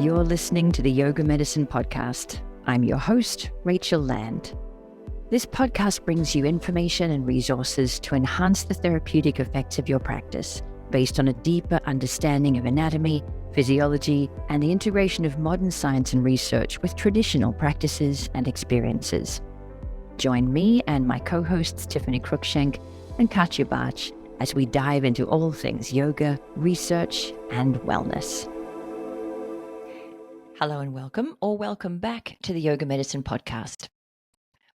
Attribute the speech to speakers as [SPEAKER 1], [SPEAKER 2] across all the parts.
[SPEAKER 1] You're listening to the Yoga Medicine Podcast. I'm your host, Rachel Land. This podcast brings you information and resources to enhance the therapeutic effects of your practice based on a deeper understanding of anatomy, physiology, and the integration of modern science and research with traditional practices and experiences. Join me and my co-hosts Tiffany Cruikshank and Katya Bach as we dive into all things yoga, research, and wellness. Hello and welcome, or welcome back to the Yoga Medicine Podcast.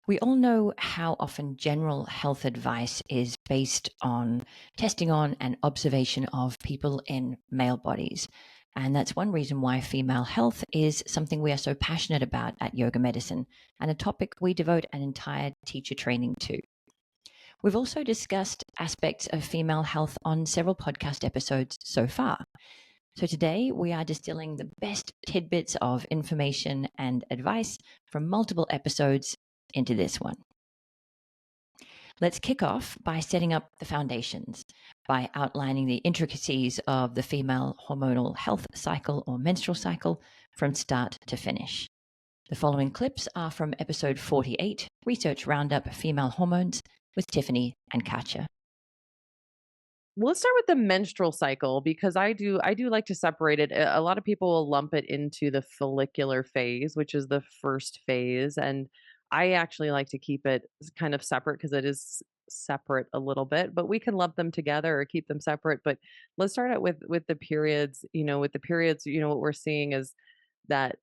[SPEAKER 1] We all know how often general health advice is based on testing on and observation of people in male bodies. And that's one reason why female health is something we are so passionate about at Yoga Medicine, and a topic we devote an entire teacher training to. We've also discussed aspects of female health on several podcast episodes so far. So today we are distilling the best tidbits of information and advice from multiple episodes into this one. Let's kick off by setting up the foundations, by outlining the intricacies of the female hormonal health cycle or menstrual cycle from start to finish. The following clips are from episode 48, Research Roundup Female Hormones, with Tiffany and Katya.
[SPEAKER 2] Let's start with the menstrual cycle because I do like to separate it. A lot of people will lump it into the follicular phase, which is the first phase, and I actually like to keep it kind of separate because it is separate a little bit, but we can lump them together or keep them separate. But let's start out with the periods. With the periods, what we're seeing is that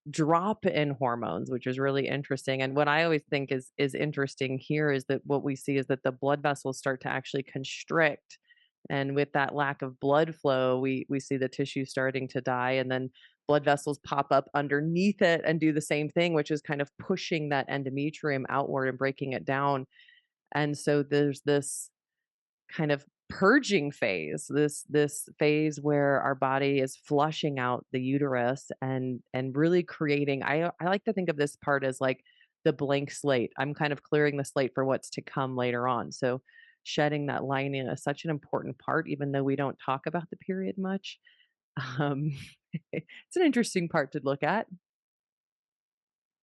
[SPEAKER 2] drop in hormones, which is really interesting. And what I always think is interesting here is that what we see is that the blood vessels start to actually constrict. And with that lack of blood flow, we see the tissue starting to die, and then blood vessels pop up underneath it and do the same thing, which is kind of pushing that endometrium outward and breaking it down. And so there's this kind of purging phase, this phase where our body is flushing out the uterus and really creating. I like to think of this part as like the blank slate. I'm kind of clearing the slate for what's to come later on. So shedding that lining is such an important part, even though we don't talk about the period much. um it's an interesting part to look at.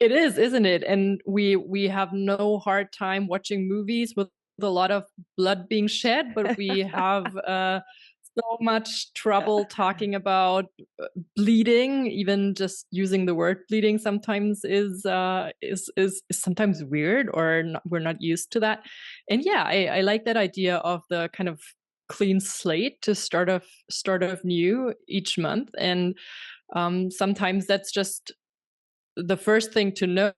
[SPEAKER 3] It is, isn't it? And we have no hard time watching movies with a lot of blood being shed, but we have so much trouble talking about bleeding. Even just using the word bleeding sometimes is sometimes weird, or not, we're not used to that. And yeah, I like that idea of the kind of clean slate to start off new each month. And sometimes that's just the first thing to know,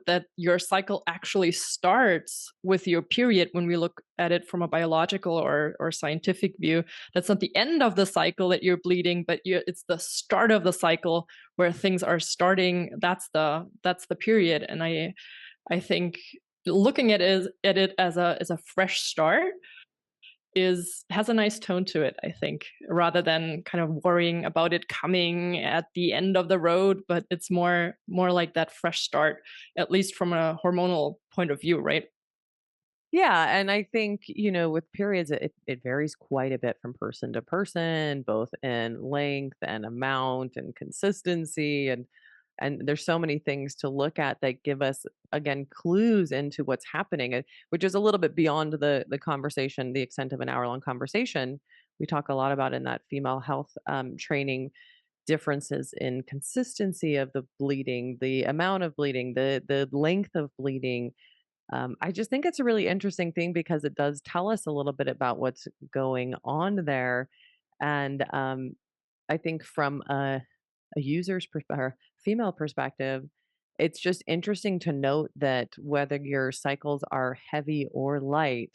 [SPEAKER 3] that your cycle actually starts with your period. When we look at it from a biological or scientific view, that's not the end of the cycle that you're bleeding, but it's the start of the cycle where things are starting. That's the period. And I think looking at it as a fresh start has a nice tone to it, I think, rather than kind of worrying about it coming at the end of the road. But it's more like that fresh start, at least from a hormonal point of view, right?
[SPEAKER 2] Yeah, and I think, with periods, it varies quite a bit from person to person, both in length and amount and consistency, and there's so many things to look at that give us, again, clues into what's happening, which is a little bit beyond the conversation, the extent of an hour-long conversation. We talk a lot about in that female health training, differences in consistency of the bleeding, the amount of bleeding, the length of bleeding. I just think it's a really interesting thing because it does tell us a little bit about what's going on there. And I think from a user's or female perspective, it's just interesting to note that whether your cycles are heavy or light,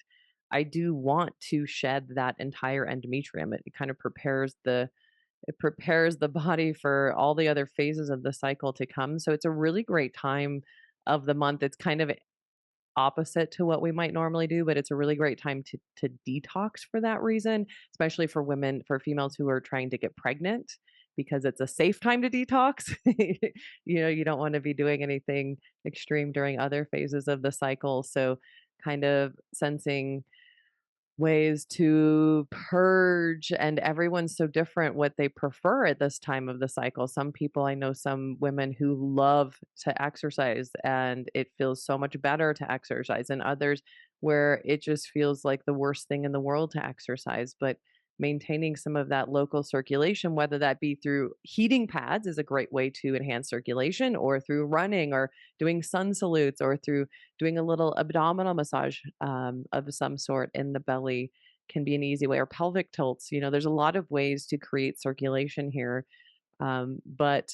[SPEAKER 2] I do want to shed that entire endometrium. It kind of prepares the body for all the other phases of the cycle to come. So it's a really great time of the month. It's kind of opposite to what we might normally do, but it's a really great time to detox for that reason, especially for women, for females who are trying to get pregnant, because it's a safe time to detox. You don't want to be doing anything extreme during other phases of the cycle. So kind of sensing ways to purge, and everyone's so different what they prefer at this time of the cycle. Some people, I know some women who love to exercise and it feels so much better to exercise, and others where it just feels like the worst thing in the world to exercise. But maintaining some of that local circulation, whether that be through heating pads is a great way to enhance circulation, or through running, or doing sun salutes, or through doing a little abdominal massage of some sort in the belly can be an easy way, or pelvic tilts. There's a lot of ways to create circulation here. But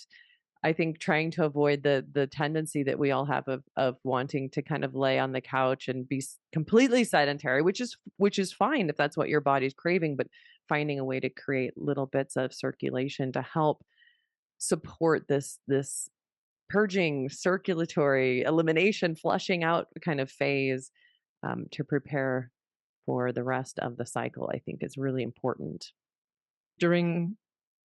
[SPEAKER 2] I think trying to avoid the tendency that we all have of wanting to kind of lay on the couch and be completely sedentary, which is fine if that's what your body's craving, but finding a way to create little bits of circulation to help support this purging, circulatory, elimination, flushing out kind of phase, to prepare for the rest of the cycle, I think is really important.
[SPEAKER 3] During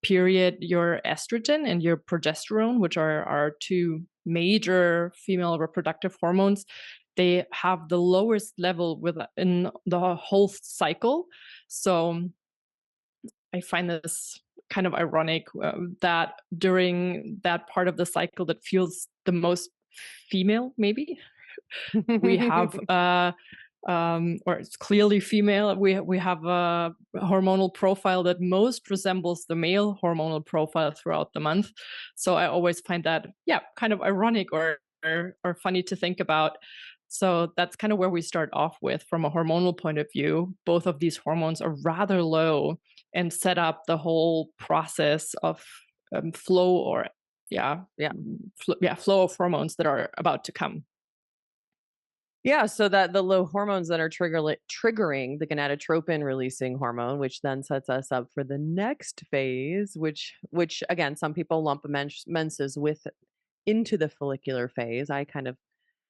[SPEAKER 3] period, your estrogen and your progesterone, which are our two major female reproductive hormones, they have the lowest level within the whole cycle. So I find this kind of ironic that during that part of the cycle that feels the most female, maybe we have or it's clearly female. We have a hormonal profile that most resembles the male hormonal profile throughout the month. So I always find that, yeah, kind of ironic or funny to think about. So that's kind of where we start off with from a hormonal point of view. Both of these hormones are rather low and set up the whole process of flow or
[SPEAKER 2] Yeah.
[SPEAKER 3] flow of hormones that are about to come.
[SPEAKER 2] Yeah, so that the low hormones that are triggering the gonadotropin releasing hormone, which then sets us up for the next phase, which again, some people lump menses with into the follicular phase. I kind of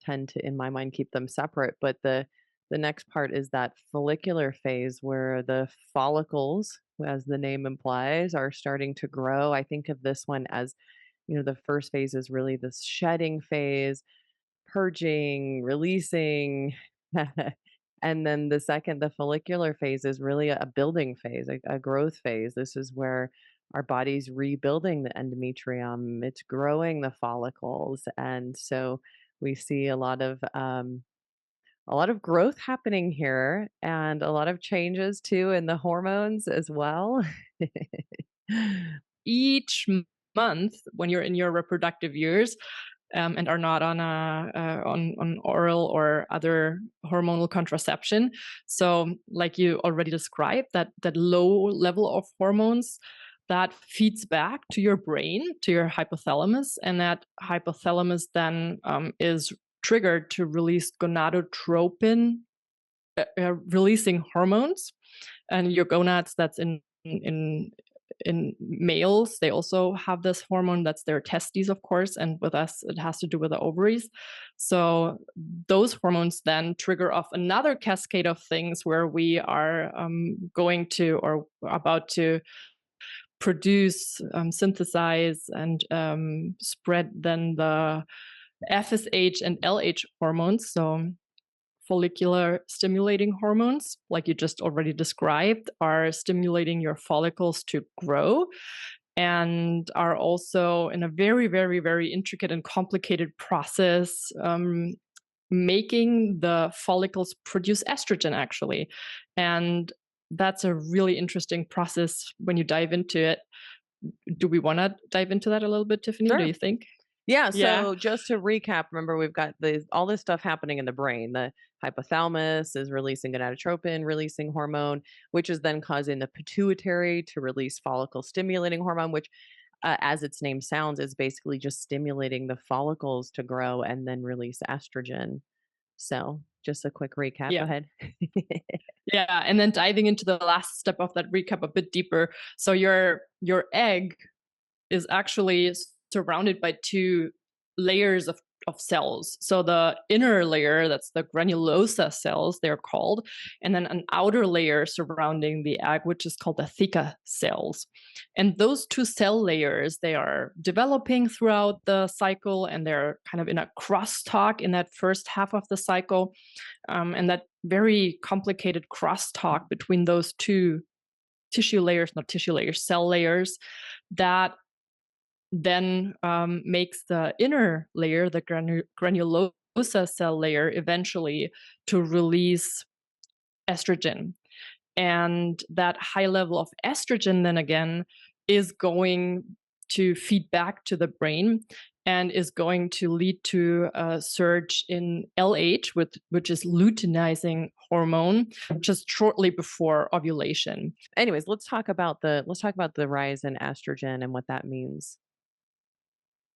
[SPEAKER 2] tend to, in my mind, keep them separate. But the next part is that follicular phase where the follicles, as the name implies, are starting to grow. I think of this one as, the first phase is really this shedding phase, purging, releasing. And then the follicular phase is really a building phase, a growth phase. This is where our body's rebuilding the endometrium, it's growing the follicles. And so we see a lot of growth happening here, and a lot of changes too in the hormones as well.
[SPEAKER 3] Each month when you're in your reproductive years and are not on on oral or other hormonal contraception. So, like you already described, that low level of hormones that feeds back to your brain, to your hypothalamus, and that hypothalamus then is triggered to release gonadotropin releasing hormones, and your gonads, that's in males, they also have this hormone, that's their testes, of course, and with us it has to do with the ovaries. So those hormones then trigger off another cascade of things where we are going to or about to produce, synthesize, and spread then the FSH and LH hormones. So follicular stimulating hormones, like you just already described, are stimulating your follicles to grow and are also in a very, very, very intricate and complicated process, making the follicles produce estrogen, actually. And that's a really interesting process when you dive into it. Do we want to dive into that a little bit, Tiffany?
[SPEAKER 2] Sure.
[SPEAKER 3] Do you think?
[SPEAKER 2] Yeah,
[SPEAKER 3] Yeah.
[SPEAKER 2] so just to recap, remember we've got all this stuff happening in the brain. The hypothalamus is releasing gonadotropin, releasing hormone, which is then causing the pituitary to release follicle stimulating hormone, which, as its name sounds, is basically just stimulating the follicles to grow and then release estrogen. So just a quick recap.
[SPEAKER 3] Yeah.
[SPEAKER 2] Go ahead.
[SPEAKER 3] Yeah, and then diving into the last step of that recap a bit deeper. So your egg is actually surrounded by two layers of of cells. So the inner layer, that's the granulosa cells, they're called, and then an outer layer surrounding the egg, which is called the theca cells. And those two cell layers, they are developing throughout the cycle, and they're kind of in a crosstalk in that first half of the cycle. And that very complicated crosstalk between those two cell layers, that then makes the inner layer, the granulosa cell layer, eventually to release estrogen. And that high level of estrogen, then again, is going to feed back to the brain and is going to lead to a surge in LH, which is luteinizing hormone, just shortly before ovulation.
[SPEAKER 2] Anyways, let's talk about the rise in estrogen and what that means.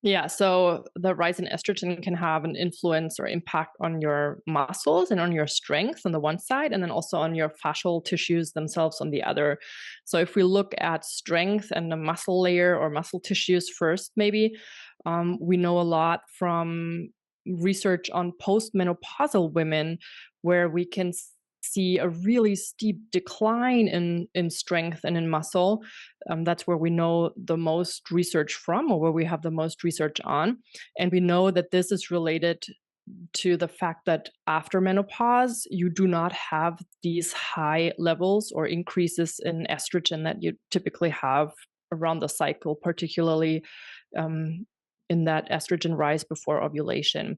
[SPEAKER 3] Yeah, so the rise in estrogen can have an influence or impact on your muscles and on your strength on the one side, and then also on your fascial tissues themselves on the other. So if we look at strength and the muscle layer or muscle tissues first, maybe, we know a lot from research on postmenopausal women, where we can see a really steep decline in strength and in muscle. That's where we know the most research from, or where we have the most research on. And we know that this is related to the fact that after menopause, you do not have these high levels or increases in estrogen that you typically have around the cycle, particularly in that estrogen rise before ovulation.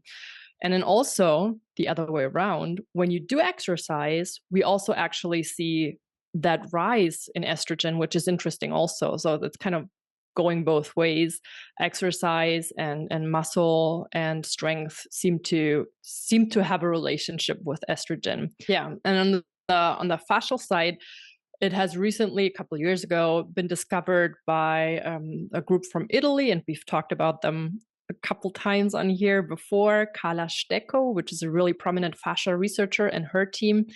[SPEAKER 3] And then also the other way around, when you do exercise, we also actually see that rise in estrogen, which is interesting also. So that's kind of going both ways. Exercise and muscle and strength seem to have a relationship with estrogen. Yeah. And on the fascial side, it has recently, a couple of years ago, been discovered by a group from Italy, and we've talked about them a couple times on here before. Carla Stecco, which is a really prominent fascia researcher, and her team,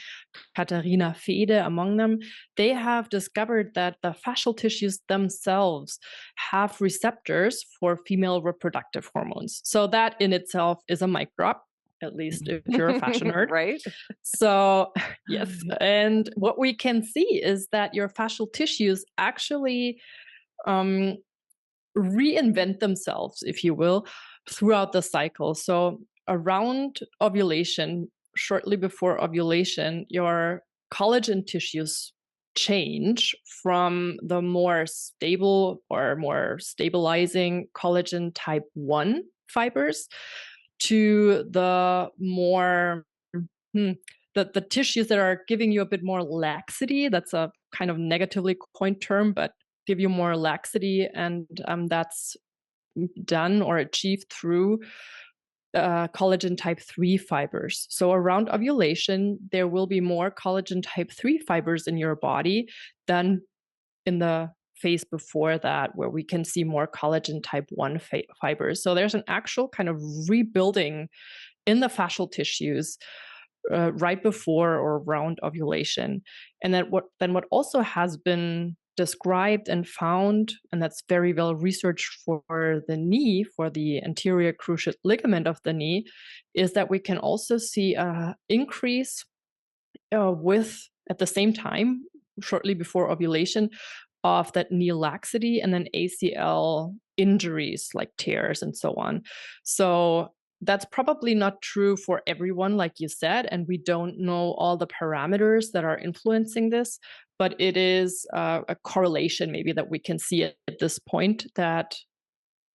[SPEAKER 3] Katharina Fede among them, they have discovered that the fascial tissues themselves have receptors for female reproductive hormones. So that in itself is a mic drop, at least if you're a fashion nerd.
[SPEAKER 2] Right?
[SPEAKER 3] So, yes. And what we can see is that your fascial tissues actually reinvent themselves, if you will, throughout the cycle. So, around ovulation, shortly before ovulation, your collagen tissues change from the more stable or more stabilizing collagen type 1 fibers to the more the tissues that are giving you a bit more laxity. That's a kind of negatively coined term, but give you more laxity, and that's done or achieved through collagen type 3 fibers. So around ovulation, there will be more collagen type 3 fibers in your body than in the phase before that, where we can see more collagen type 1 fibers. So there's an actual kind of rebuilding in the fascial tissues right before or around ovulation. And then what also has been described and found, and that's very well researched for the knee, for the anterior cruciate ligament of the knee, is that we can also see an increase with, at the same time, shortly before ovulation, of that knee laxity and then ACL injuries like tears and so on. So that's probably not true for everyone, like you said, and we don't know all the parameters that are influencing this, but it is a correlation maybe that we can see at this point, that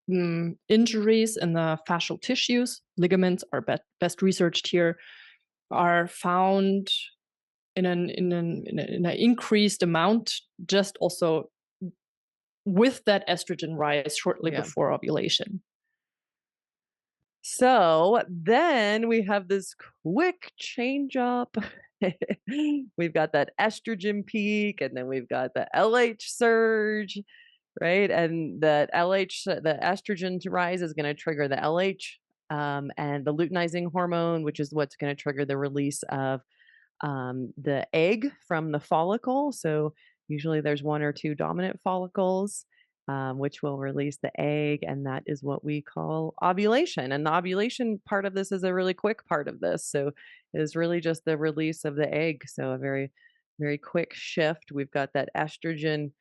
[SPEAKER 3] injuries in the fascial tissues, ligaments are best researched here, are found in an increased amount, just also with that estrogen rise shortly before ovulation.
[SPEAKER 2] So then we have this quick change up. We've got that estrogen peak, and then we've got the LH surge, right? And the estrogen to rise is going to trigger the LH, and the luteinizing hormone, which is what's going to trigger the release of the egg from the follicle. So usually there's one or two dominant follicles. which will release the egg, and that is what we call ovulation. And the ovulation part of this is a really quick part of this. So it is really just the release of the egg. So a very, very quick shift. We've got that estrogen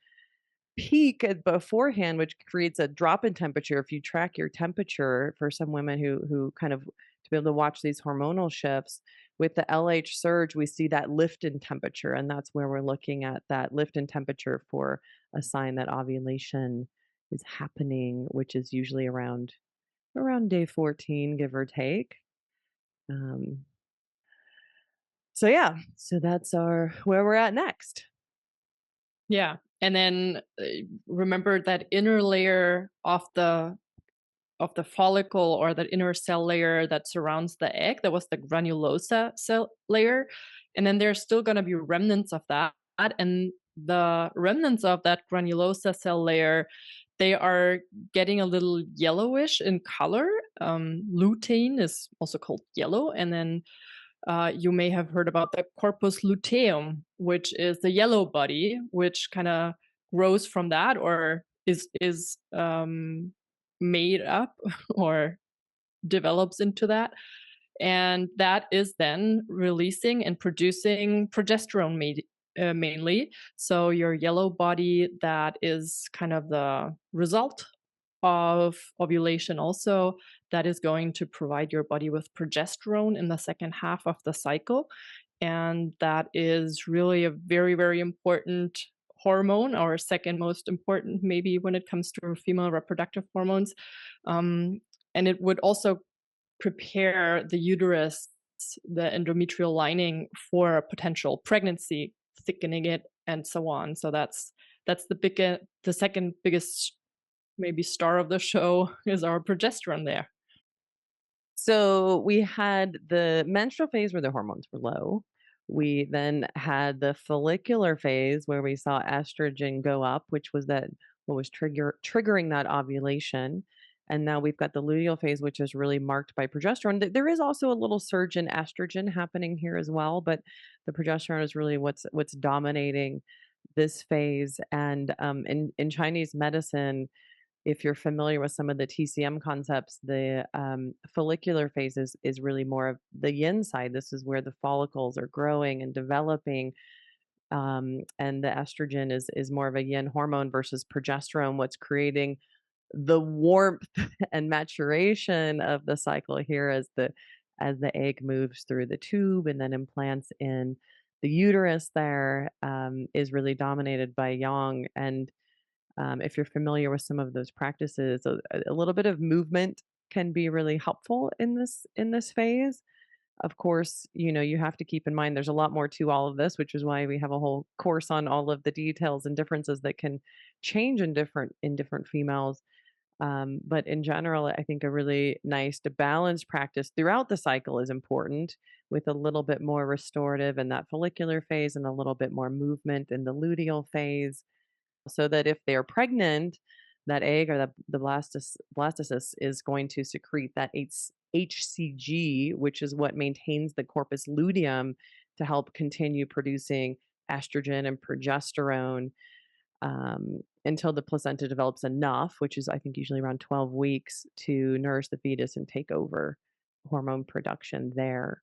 [SPEAKER 2] peak beforehand, which creates a drop in temperature. If you track your temperature for some women who kind of to be able to watch these hormonal shifts with the LH surge, we see that lift in temperature, and that's where we're looking at that lift in temperature for a sign that ovulation is happening, which is usually around day 14, give or take. Um, so yeah, so that's our where we're at next.
[SPEAKER 3] Yeah. And then remember that inner layer of the follicle, or that inner cell layer that surrounds the egg, that was the granulosa cell layer. And then there's still going to be remnants of that. And the remnants of that granulosa cell layer, they are getting a little yellowish in color. Lutein is also called yellow. And then you may have heard about the corpus luteum, which is the yellow body, which kind of grows from that, or is made up or develops into that. And that is then releasing and producing progesterone mainly. So your yellow body, that is kind of the result of ovulation also, that is going to provide your body with progesterone in the second half of the cycle. And that is really a very, very important hormone, our second most important, maybe, when it comes to female reproductive hormones. And it would also prepare the uterus, the endometrial lining, for a potential pregnancy, thickening it, and so on. So that's the second biggest, maybe, star of the show is our progesterone there.
[SPEAKER 2] So we had the menstrual phase where the hormones were low. We then had the follicular phase where we saw estrogen go up, which was what was triggering that ovulation. And now we've got the luteal phase, which is really marked by progesterone. There is also a little surge in estrogen happening here as well, but the progesterone is really what's dominating this phase. And in Chinese medicine, if you're familiar with some of the TCM concepts, the follicular phase is really more of the yin side. This is where the follicles are growing and developing, and the estrogen is more of a yin hormone versus progesterone, what's creating the warmth and maturation of the cycle here as the egg moves through the tube and then implants in the uterus. There is really dominated by yang. And if you're familiar with some of those practices, a little bit of movement can be really helpful in this phase. Of course, you have to keep in mind there's a lot more to all of this, which is why we have a whole course on all of the details and differences that can change in different females. But in general, I think a really nice to balanced practice throughout the cycle is important, with a little bit more restorative in that follicular phase and a little bit more movement in the luteal phase, so that if they're pregnant, that egg or the blastocyst is going to secrete that HCG, which is what maintains the corpus luteum to help continue producing estrogen and progesterone, until the placenta develops enough, which is, I think, usually around 12 weeks, to nourish the fetus and take over hormone production there.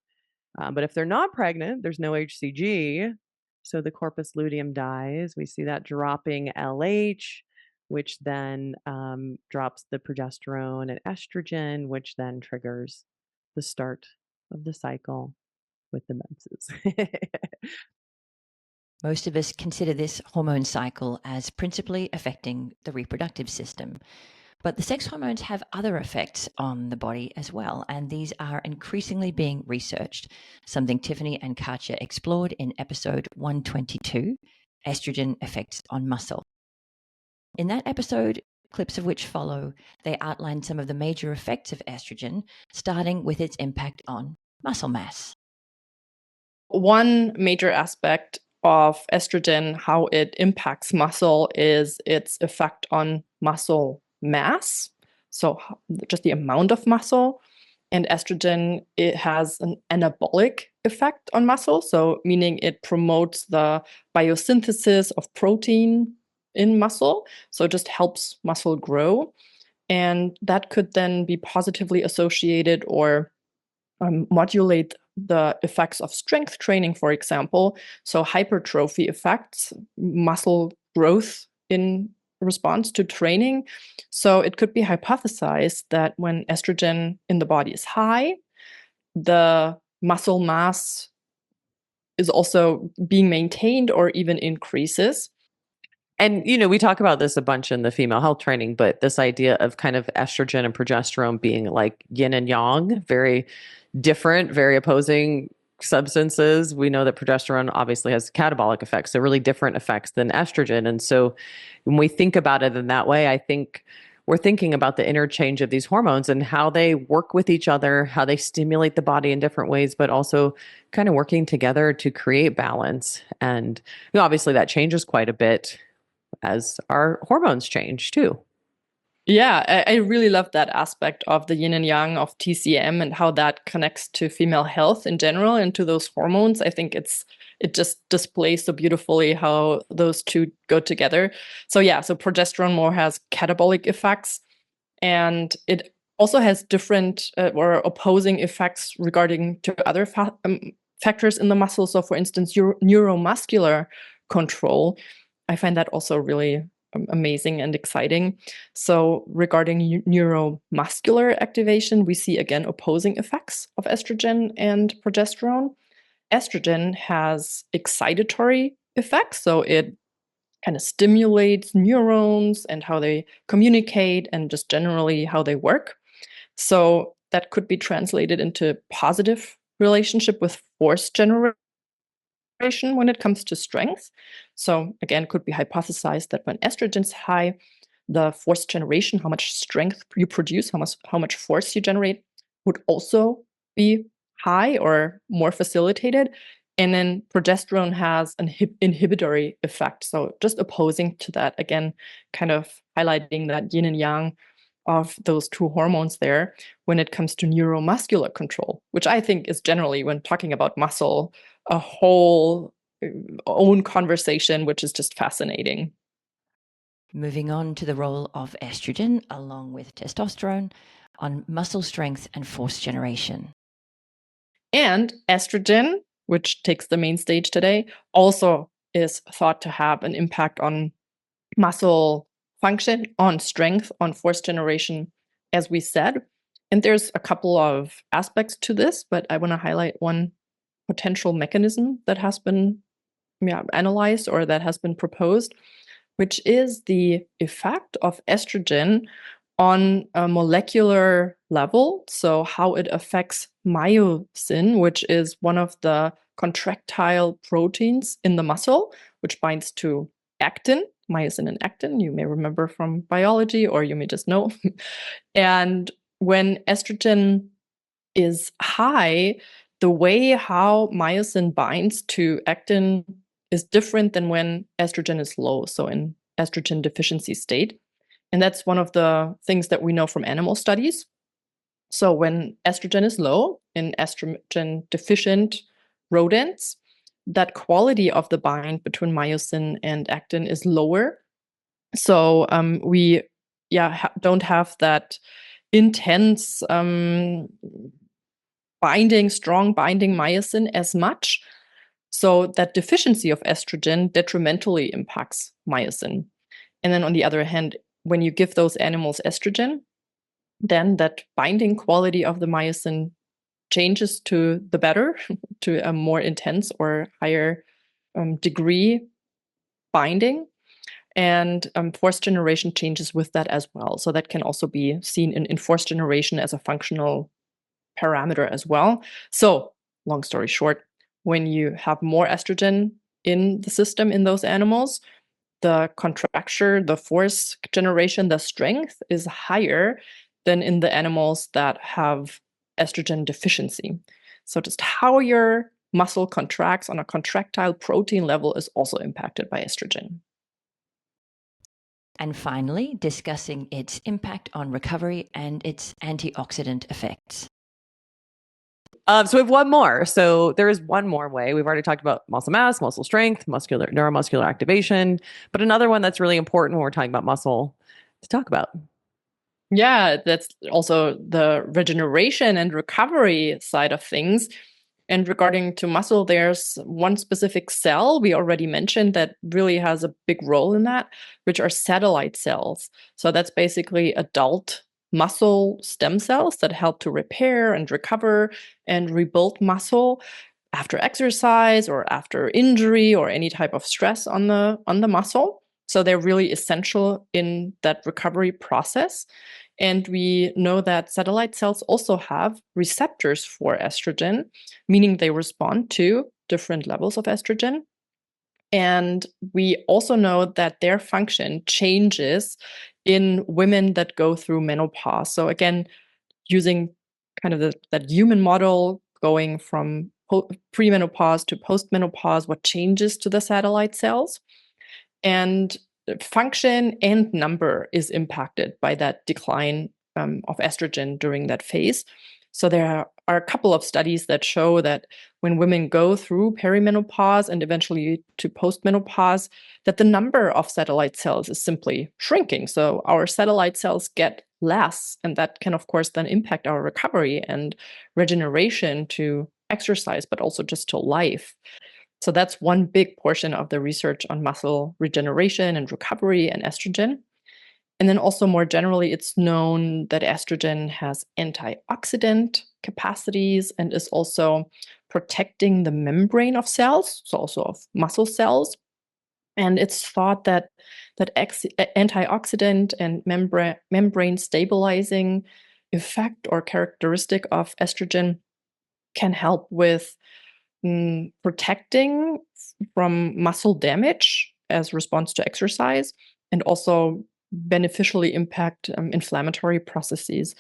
[SPEAKER 2] But if they're not pregnant, there's no HCG, so the corpus luteum dies. We see that dropping LH, which then drops the progesterone and estrogen, which then triggers the start of the cycle with the menses.
[SPEAKER 1] Most of us consider this hormone cycle as principally affecting the reproductive system. But the sex hormones have other effects on the body as well, and these are increasingly being researched, something Tiffany and Katja explored in episode 122, Estrogen Effects on Muscle. In that episode, clips of which follow, they outline some of the major effects of estrogen, starting with its impact on muscle mass.
[SPEAKER 3] One major aspect of estrogen, how it impacts muscle, is its effect on muscle mass. So just the amount of muscle. And estrogen, it has an anabolic effect on muscle. So meaning it promotes the biosynthesis of protein in muscle. So it just helps muscle grow. And that could then be positively associated or modulate the effects of strength training, for example. So hypertrophy affects muscle growth in response to training. So it could be hypothesized that when estrogen in the body is high, the muscle mass is also being maintained or even increases.
[SPEAKER 2] And, we talk about this a bunch in the female health training, but this idea of kind of estrogen and progesterone being like yin and yang, very different, very opposing substances. We know that progesterone obviously has catabolic effects, so really different effects than estrogen. And so when we think about it in that way, I think we're thinking about the interchange of these hormones and how they work with each other, how they stimulate the body in different ways, but also kind of working together to create balance. And obviously that changes quite a bit as our hormones change too.
[SPEAKER 3] Yeah, I really love that aspect of the yin and yang of TCM and how that connects to female health in general and to those hormones. I think it just displays so beautifully how those two go together. So yeah, so progesterone more has catabolic effects, and it also has different or opposing effects regarding to other factors in the muscle. So for instance, neuromuscular control. I find that also really amazing and exciting. So regarding neuromuscular activation, we see again opposing effects of estrogen and progesterone. Estrogen has excitatory effects, so it kind of stimulates neurons and how they communicate and just generally how they work. So that could be translated into positive relationship with force generation when it comes to strength. So again, could be hypothesized that when estrogen's high, the force generation, how much strength you produce, how much force you generate, would also be high or more facilitated. And then progesterone has an inhibitory effect. So just opposing to that, again, kind of highlighting that yin and yang of those two hormones there when it comes to neuromuscular control, which I think is generally, when talking about muscle, a whole own conversation, which is just fascinating.
[SPEAKER 1] Moving on to the role of estrogen along with testosterone on muscle strength and force generation.
[SPEAKER 3] And estrogen, which takes the main stage today, also is thought to have an impact on muscle function, on strength, on force generation, as we said. And there's a couple of aspects to this, but I want to highlight one potential mechanism that has been analyzed or that has been proposed, which is the effect of estrogen on a molecular level. So, how it affects myosin, which is one of the contractile proteins in the muscle, which binds to actin, myosin and actin. You may remember from biology, or you may just know. And when estrogen is high, the way how myosin binds to actin is different than when estrogen is low, so in estrogen deficiency state. And that's one of the things that we know from animal studies. So when estrogen is low in estrogen deficient rodents, that quality of the bind between myosin and actin is lower. So we don't have that intense strong binding myosin as much. So that deficiency of estrogen detrimentally impacts myosin. And then on the other hand, when you give those animals estrogen, then that binding quality of the myosin changes to the better, to a more intense or higher degree binding. And force generation changes with that as well. So that can also be seen in force generation as a functional parameter as well. So, long story short, when you have more estrogen in the system in those animals, the contracture, the force generation, the strength is higher than in the animals that have estrogen deficiency. So, just how your muscle contracts on a contractile protein level is also impacted by estrogen.
[SPEAKER 1] And finally, discussing its impact on recovery and its antioxidant effects.
[SPEAKER 2] So we have one more. So there is one more way. We've already talked about muscle mass, muscle strength, neuromuscular activation, but another one that's really important when we're talking about muscle to talk about.
[SPEAKER 3] Yeah, that's also the regeneration and recovery side of things. And regarding to muscle, there's one specific cell we already mentioned that really has a big role in that, which are satellite cells. So that's basically adult muscle stem cells that help to repair and recover and rebuild muscle after exercise or after injury or any type of stress on the muscle. So they're really essential in that recovery process. And we know that satellite cells also have receptors for estrogen, meaning they respond to different levels of estrogen. And we also know that their function changes in women that go through menopause. So, again, using kind of that human model going from premenopause to postmenopause, what changes to the satellite cells. And function and number is impacted by that decline of estrogen during that phase. So there are a couple of studies that show that when women go through perimenopause and eventually to postmenopause, that the number of satellite cells is simply shrinking. So our satellite cells get less, and that can, of course, then impact our recovery and regeneration to exercise, but also just to life. So that's one big portion of the research on muscle regeneration and recovery and estrogen. And then also more generally, it's known that estrogen has antioxidant capacities and is also protecting the membrane of cells, so also of muscle cells. And it's thought that antioxidant and membrane stabilizing effect or characteristic of estrogen can help with protecting from muscle damage as response to exercise and also beneficially impact inflammatory processes.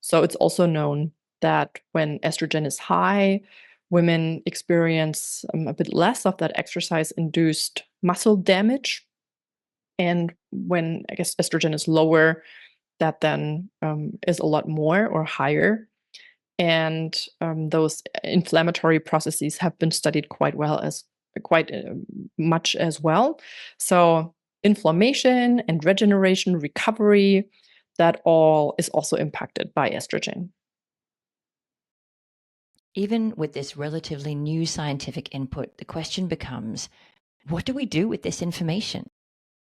[SPEAKER 3] So it's also known that when estrogen is high, women experience a bit less of that exercise induced muscle damage. And when, I guess, estrogen is lower, that then is a lot more or higher. And those inflammatory processes have been studied quite much as well. So inflammation and regeneration, recovery, that all is also impacted by estrogen.
[SPEAKER 1] Even with this relatively new scientific input, the question becomes, what do we do with this information?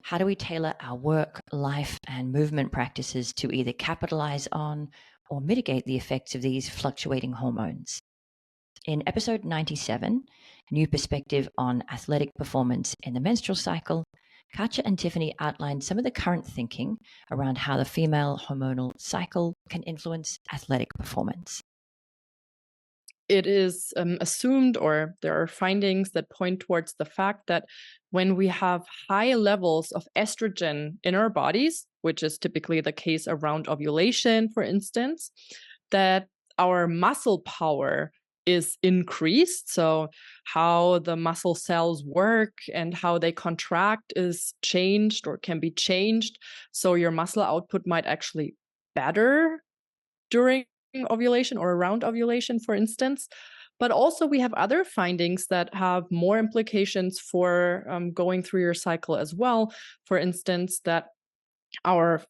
[SPEAKER 1] How do we tailor our work, life, and movement practices to either capitalize on or mitigate the effects of these fluctuating hormones? In episode 97, New Perspective on Athletic Performance in the Menstrual Cycle, Katja and Tiffany outlined some of the current thinking around how the female hormonal cycle can influence athletic performance.
[SPEAKER 3] It is assumed, or there are findings that point towards the fact that when we have high levels of estrogen in our bodies, which is typically the case around ovulation, for instance, that our muscle power is increased. So, how the muscle cells work and how they contract is changed or can be changed. So, your muscle output might actually better during ovulation or around ovulation, for instance. But also, we have other findings that have more implications for going through your cycle as well. For instance, that our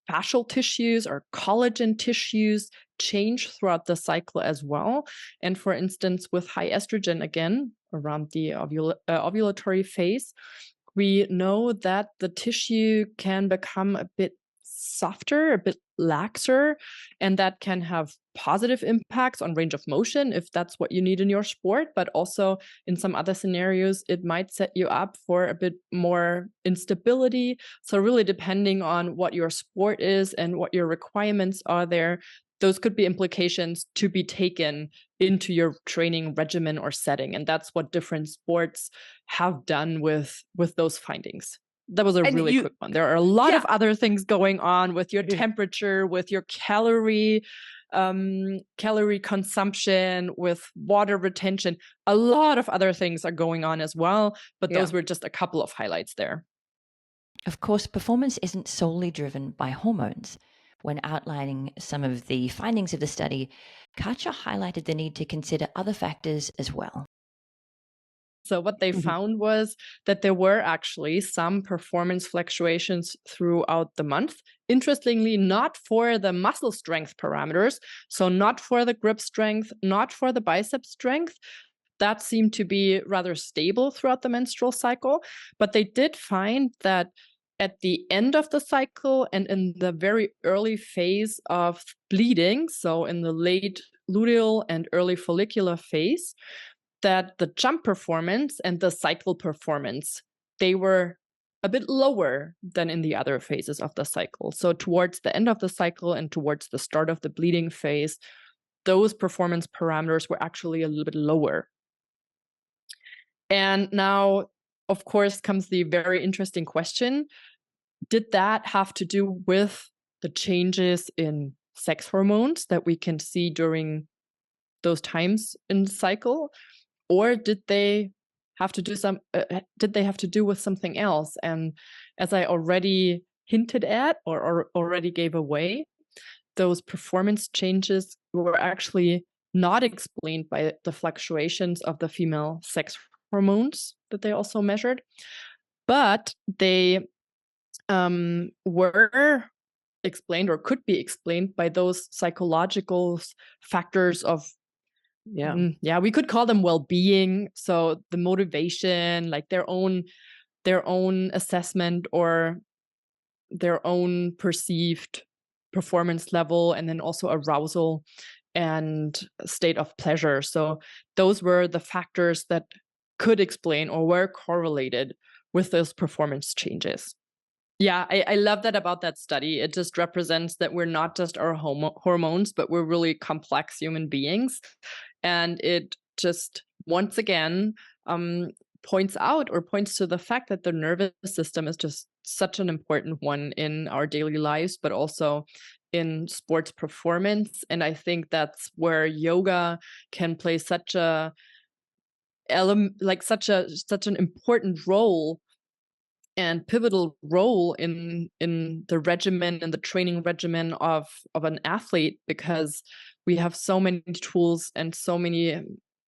[SPEAKER 3] fascial tissues or collagen tissues change throughout the cycle as well. And for instance, with high estrogen, again, around the ovulatory phase, we know that the tissue can become a bit softer, a bit laxer, and that can have positive impacts on range of motion if that's what you need in your sport. But also in some other scenarios, it might set you up for a bit more instability. So, really, depending on what your sport is and what your requirements are there, those could be implications to be taken into your training regimen or setting. And that's what different sports have done with those findings. That was a really quick one. There are a lot of other things going on with your temperature, with your calorie consumption, with water retention. A lot of other things are going on as well, but those were just a couple of highlights there.
[SPEAKER 1] Of course, performance isn't solely driven by hormones. When outlining some of the findings of the study, Katja highlighted the need to consider other factors as well.
[SPEAKER 3] So what they found was that there were actually some performance fluctuations throughout the month. Interestingly, not for the muscle strength parameters, so not for the grip strength, not for the bicep strength. That seemed to be rather stable throughout the menstrual cycle, but they did find that at the end of the cycle and in the very early phase of bleeding, so in the late luteal and early follicular phase, that the jump performance and the cycle performance, they were a bit lower than in the other phases of the cycle. So towards the end of the cycle and towards the start of the bleeding phase, those performance parameters were actually a little bit lower. And now, of course, comes the very interesting question. Did that have to do with the changes in sex hormones that we can see during those times in the cycle? Or did they have to do with something else? And as I already hinted at or already gave away, those performance changes were actually not explained by the fluctuations of the female sex hormones that they also measured, but they were explained or could be explained by those psychological factors of we could call them well-being. So the motivation, like their own assessment or their own perceived performance level, and then also arousal and state of pleasure. So those were the factors that could explain or were correlated with those performance changes. Yeah, I love that about that study. It just represents that we're not just our hormones, but we're really complex human beings. And it just, once again, points to the fact that the nervous system is just such an important one in our daily lives, but also in sports performance. And I think that's where yoga can play such an important role and pivotal role in the regimen and the training regimen of an athlete, because we have so many tools and so many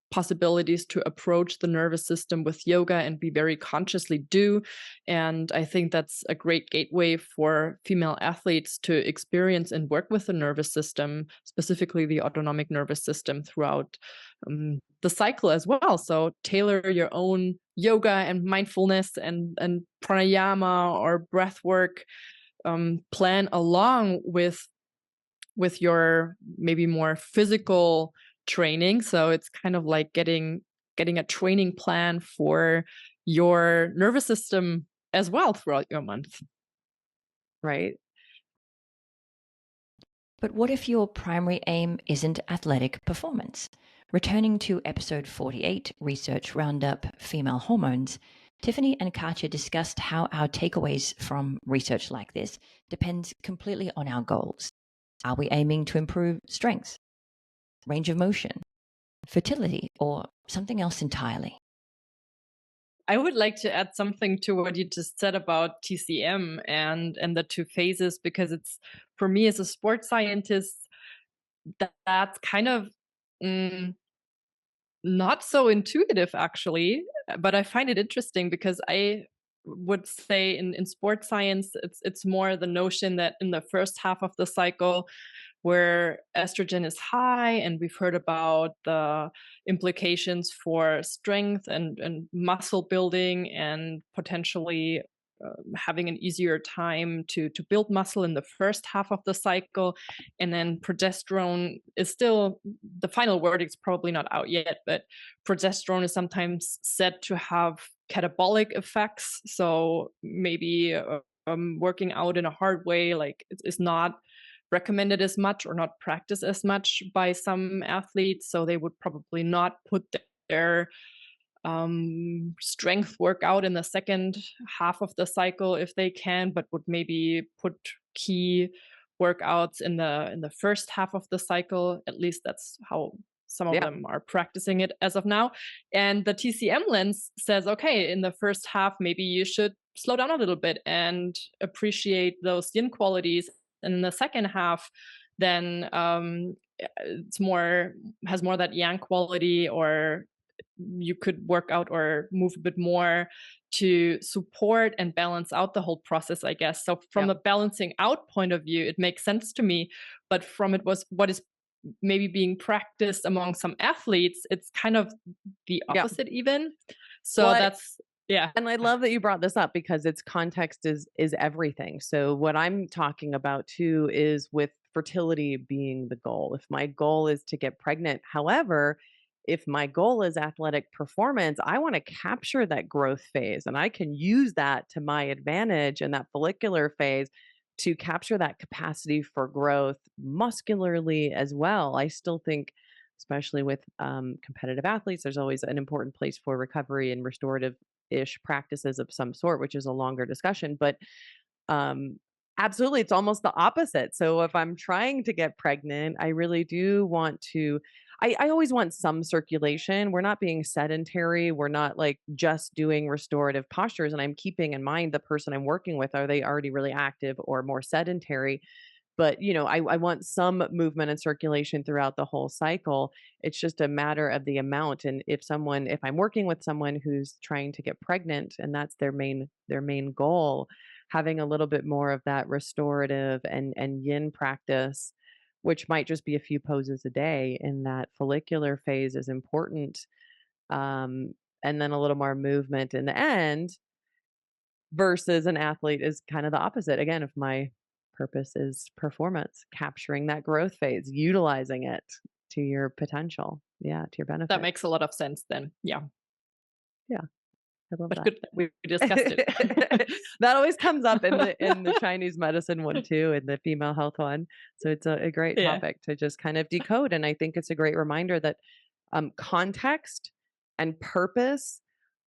[SPEAKER 3] possibilities to approach the nervous system with yoga and be very consciously do. And I think that's a great gateway for female athletes to experience and work with the nervous system, specifically the autonomic nervous system, throughout the cycle as well. So tailor your own yoga and mindfulness and pranayama or breath work plan along with your maybe more physical training. So it's kind of like getting a training plan for your nervous system as well throughout your month.
[SPEAKER 2] Right.
[SPEAKER 1] But what if your primary aim isn't athletic performance? Returning to episode 48, Research Roundup, Female Hormones, Tiffany and Katja discussed how our takeaways from research like this depends completely on our goals. Are we aiming to improve strength, range of motion, fertility, or something else entirely?
[SPEAKER 3] I would like to add something to what you just said about TCM and the two phases, because it's, for me as a sports scientist, that's kind of not so intuitive actually, but I find it interesting because I would say in sports science, it's more the notion that in the first half of the cycle, where estrogen is high, and we've heard about the implications for strength and muscle building and potentially having an easier time to build muscle in the first half of the cycle. And then progesterone is still, the final verdict's probably not out yet, but progesterone is sometimes said to have catabolic effects. So maybe working out in a hard way, like is not recommended as much or not practiced as much by some athletes. So they would probably not put their strength workout in the second half of the cycle if they can, but would maybe put key workouts in the first half of the cycle. At least that's how some of them are practicing it as of now. And the TCM lens says, okay, in the first half, maybe you should slow down a little bit and appreciate those yin qualities And in the second half, then has more that yang quality, or you could work out or move a bit more to support and balance out the whole process, I guess. So from the balancing out point of view, it makes sense to me. But from what is maybe being practiced among some athletes, it's kind of the opposite even. So that's
[SPEAKER 2] And I love that you brought this up, because its context is everything. So what I'm talking about too is with fertility being the goal. If my goal is to get pregnant, however, if my goal is athletic performance, I want to capture that growth phase, and I can use that to my advantage in that follicular phase to capture that capacity for growth muscularly as well. I still think, especially with competitive athletes, there's always an important place for recovery and restorative ish practices of some sort, which is a longer discussion. But absolutely, it's almost the opposite. So if I'm trying to get pregnant, I really do want to. I always want some circulation. We're not being sedentary. We're not like just doing restorative postures. And I'm keeping in mind the person I'm working with. Are they already really active or more sedentary? But, I want some movement and circulation throughout the whole cycle. It's just a matter of the amount. And if I'm working with someone who's trying to get pregnant and that's their main goal, having a little bit more of that restorative and yin practice, which might just be a few poses a day in that follicular phase, is important. And then a little more movement in the end, versus an athlete is kind of the opposite. Again, if my purpose is performance, capturing that growth phase, utilizing it to your potential. Yeah, to your benefit.
[SPEAKER 3] that makes a lot of sense then. Yeah.
[SPEAKER 2] Yeah. I love
[SPEAKER 3] But
[SPEAKER 2] that.
[SPEAKER 3] good that we discussed it.
[SPEAKER 2] That always comes up in the Chinese medicine one too, and the female health one. So it's a great topic to just kind of decode. And I think it's a great reminder that context and purpose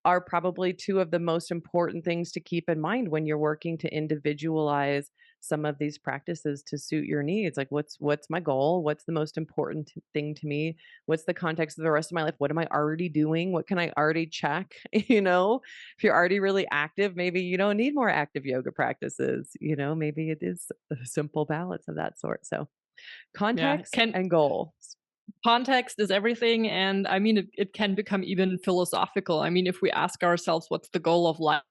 [SPEAKER 2] are probably two of the most important things to keep in mind when you're working to individualize some of these practices to suit your needs. Like, what's my goal? What's the most important thing to me? What's the context of the rest of my life? What am I already doing? What can I already check? If you're already really active, maybe you don't need more active yoga practices. Maybe it is a simple balance of that sort. So context and goals.
[SPEAKER 3] Context is everything. And I mean, it can become even philosophical. I mean, if we ask ourselves, what's the goal of life?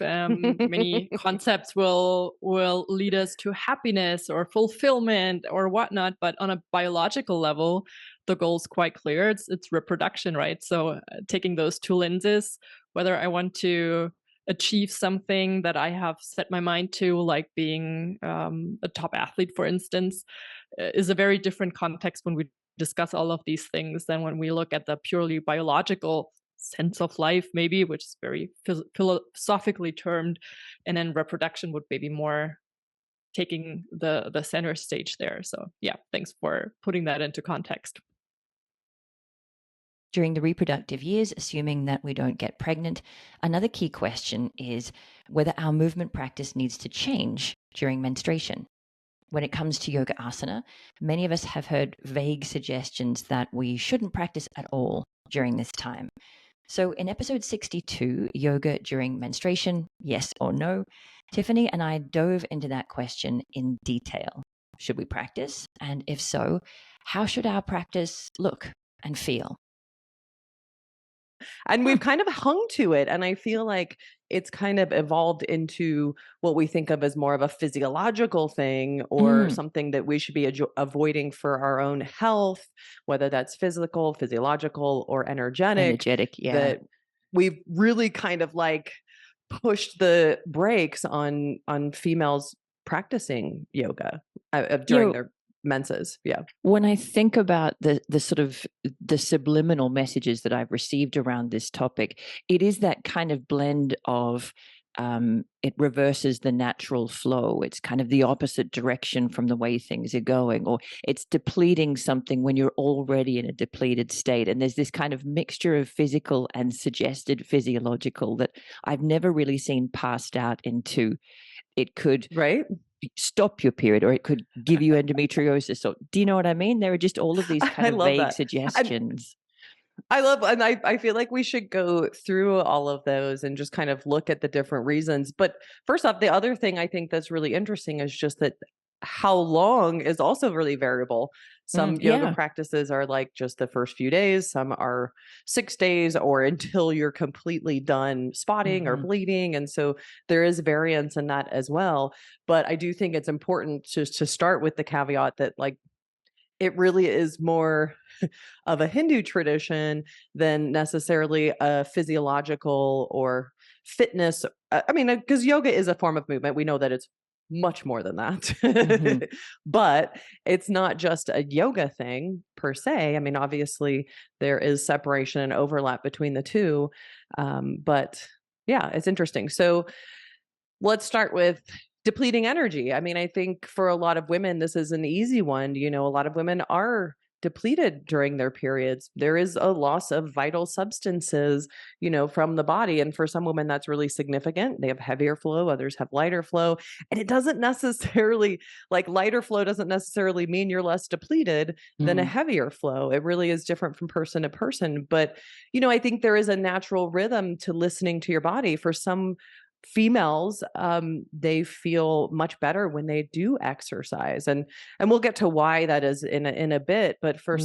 [SPEAKER 3] Many concepts will lead us to happiness or fulfillment or whatnot. But on a biological level, the goal is quite clear. It's reproduction, right? So taking those two lenses, whether I want to achieve something that I have set my mind to, like being a top athlete, for instance, is a very different context when we discuss all of these things than when we look at the purely biological sense of life, maybe, which is very philosophically termed, and then reproduction would maybe more taking the center stage there. So yeah, thanks for putting that into context.
[SPEAKER 1] During the reproductive years, assuming that we don't get pregnant, another key question is whether our movement practice needs to change during menstruation. When it comes to yoga asana, many of us have heard vague suggestions that we shouldn't practice at all during this time. So in episode 62, Yoga During Menstruation, Yes or No, Tiffany and I dove into that question in detail. Should we practice? And if so, how should our practice look and feel?
[SPEAKER 2] And we've kind of hung to it. And I feel like it's kind of evolved into what we think of as more of a physiological thing, or something that we should be avoiding for our own health, whether that's physical, physiological, or energetic.
[SPEAKER 1] Yeah.
[SPEAKER 2] That we've really kind of like pushed the brakes on females practicing yoga during their menses. Yeah.
[SPEAKER 1] When I think about the sort of the subliminal messages that I've received around this topic, it is that kind of blend of it reverses the natural flow. It's kind of the opposite direction from the way things are going, or it's depleting something when you're already in a depleted state. And there's this kind of mixture of physical and suggested physiological that I've never really seen passed out into. It could stop your period, or it could give you endometriosis. So do you know what I mean? There are just all of these kind of vague suggestions.
[SPEAKER 2] And I feel like we should go through all of those and just kind of look at the different reasons. But first off, the other thing I think that's really interesting is just that how long is also really variable. Some yoga
[SPEAKER 1] Yeah.
[SPEAKER 2] practices are like just the first few days, some are 6 days or until you're completely done spotting or
[SPEAKER 1] Mhm.
[SPEAKER 2] bleeding. And so there is variance in that as well. But I do think it's important just to start with the caveat that like it really is more of a Hindu tradition than necessarily a physiological or fitness. I mean, because yoga is a form of movement. We know that it's much more than
[SPEAKER 1] Mhm.
[SPEAKER 2] that. But it's not just a yoga thing per se. I mean, obviously, there is separation and overlap between the two. But yeah, it's interesting. So let's start with depleting energy. I mean, I think for a lot of women, this is an easy one. You know, a lot of women are depleted during their periods. There is a loss of vital substances, you know, from the body. And for some women, that's really significant. They have heavier flow, others have lighter flow. And it doesn't necessarily, like, lighter flow doesn't necessarily mean you're less depleted than a
[SPEAKER 1] Mm.
[SPEAKER 2] heavier flow. It really is different from person to person. But, you know, I think there is a natural rhythm to listening to your body. For some females, they feel much better when they do exercise, and we'll get to why that is in a bit. But
[SPEAKER 1] Mm.
[SPEAKER 2] for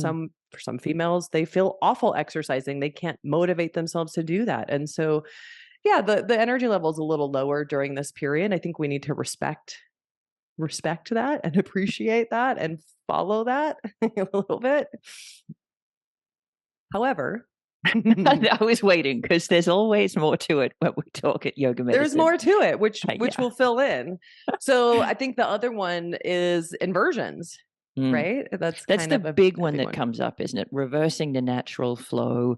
[SPEAKER 2] some females, they feel awful exercising. They can't motivate themselves to do that, and so yeah, the energy level is a little lower during this period. I think we need to respect that and appreciate that and follow that a little bit. However,
[SPEAKER 1] I was waiting because there's always more to it when we talk at yoga
[SPEAKER 2] there's
[SPEAKER 1] medicine.
[SPEAKER 2] more to it, which
[SPEAKER 1] Yeah.
[SPEAKER 2] we'll fill in. So I think the other one is inversions,
[SPEAKER 1] Mm.
[SPEAKER 2] right? That's
[SPEAKER 1] That's
[SPEAKER 2] kind
[SPEAKER 1] the
[SPEAKER 2] of
[SPEAKER 1] big
[SPEAKER 2] a
[SPEAKER 1] one
[SPEAKER 2] big
[SPEAKER 1] that
[SPEAKER 2] one.
[SPEAKER 1] comes up, isn't it? Reversing the natural flow,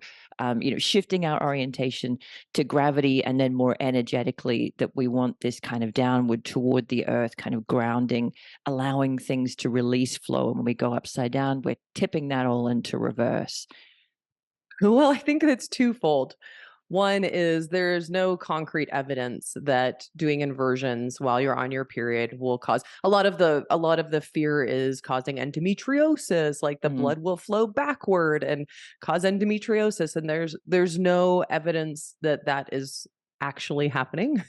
[SPEAKER 1] shifting our orientation to gravity, and then more energetically that we want this kind of downward toward the earth, kind of grounding, allowing things to release flow. And when we go upside down, we're tipping that all into reverse.
[SPEAKER 2] Well, I think it's twofold. One is there's no concrete evidence that doing inversions while you're on your period will cause a lot of the fear is causing endometriosis, like the
[SPEAKER 1] Mm.
[SPEAKER 2] blood will flow backward and cause endometriosis, and there's no evidence that that is actually happening.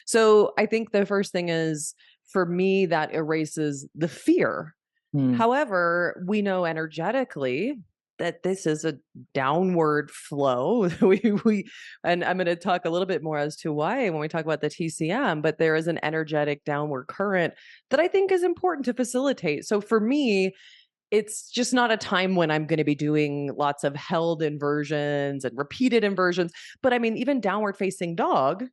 [SPEAKER 2] So I think the first thing is, for me, that erases the fear.
[SPEAKER 1] Mm.
[SPEAKER 2] However, we know energetically that this is a downward flow. We and I'm going to talk a little bit more as to why when we talk about the TCM, but there is an energetic downward current that I think is important to facilitate. So for me, it's just not a time when I'm going to be doing lots of held inversions and repeated inversions. But I mean, even downward facing dog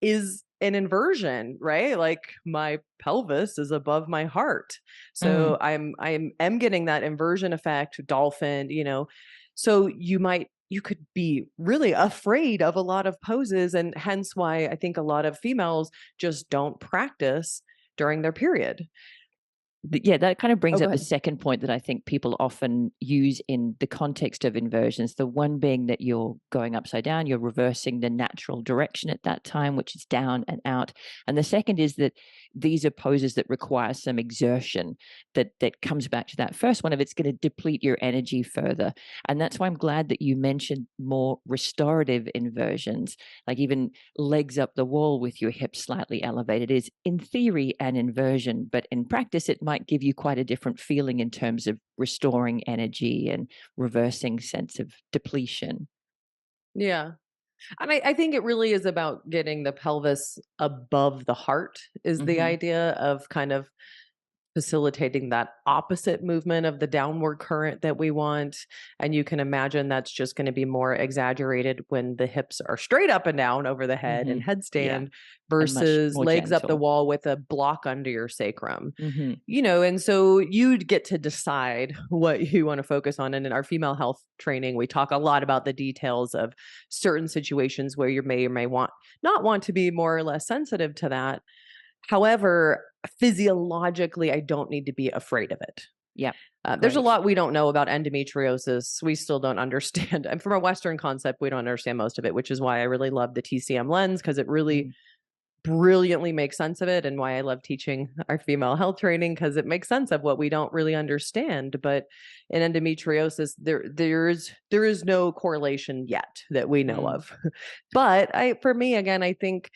[SPEAKER 2] is an inversion, right? Like my pelvis is above my heart.
[SPEAKER 1] Mm.
[SPEAKER 2] So I'm getting that inversion effect, dolphin, you know. So you could be really afraid of a lot of poses, and hence why I think a lot of females just don't practice during their period.
[SPEAKER 1] Yeah, that kind of
[SPEAKER 2] Oh,
[SPEAKER 1] brings
[SPEAKER 2] go
[SPEAKER 1] up the
[SPEAKER 2] ahead.
[SPEAKER 1] second point that I think people often use in the context of inversions. The one being that you're going upside down, you're reversing the natural direction at that time, which is down and out. And the second is that these are poses that require some exertion that comes back to that first one of it's going to deplete your energy further. And that's why I'm glad that you mentioned more restorative inversions, like even legs up the wall with your hips slightly elevated is in theory an inversion, but in practice it might give you quite a different feeling in terms of restoring energy and reversing sense of depletion.
[SPEAKER 2] Yeah. And I think it really is about getting the pelvis above the heart is the
[SPEAKER 1] Mm-hmm.
[SPEAKER 2] idea of kind of facilitating that opposite movement of the downward current that we want. And you can imagine that's just going to be more exaggerated when the hips are straight up and down over the head
[SPEAKER 1] Mm-hmm.
[SPEAKER 2] and
[SPEAKER 1] Yeah,
[SPEAKER 2] headstand
[SPEAKER 1] and much
[SPEAKER 2] versus
[SPEAKER 1] more
[SPEAKER 2] legs up the
[SPEAKER 1] gentle.
[SPEAKER 2] wall with a block under your sacrum.
[SPEAKER 1] Mm-hmm.
[SPEAKER 2] You know, and so you'd get to decide what you want to focus on. And in our female health training, we talk a lot about the details of certain situations where you may or may not want to be more or less sensitive to that. However, physiologically, I don't need to be afraid of it.
[SPEAKER 1] Yeah,
[SPEAKER 2] There's a
[SPEAKER 1] great.
[SPEAKER 2] lot we don't know about endometriosis. We still don't understand. And from a Western concept, we don't understand most of it, which is why I really love the TCM lens, because it really
[SPEAKER 1] Mm.
[SPEAKER 2] brilliantly makes sense of it, and why I love teaching our female health training, because it makes sense of what we don't really understand. But in endometriosis, there is no correlation yet that we know
[SPEAKER 1] Mm.
[SPEAKER 2] of. But for me, again, I think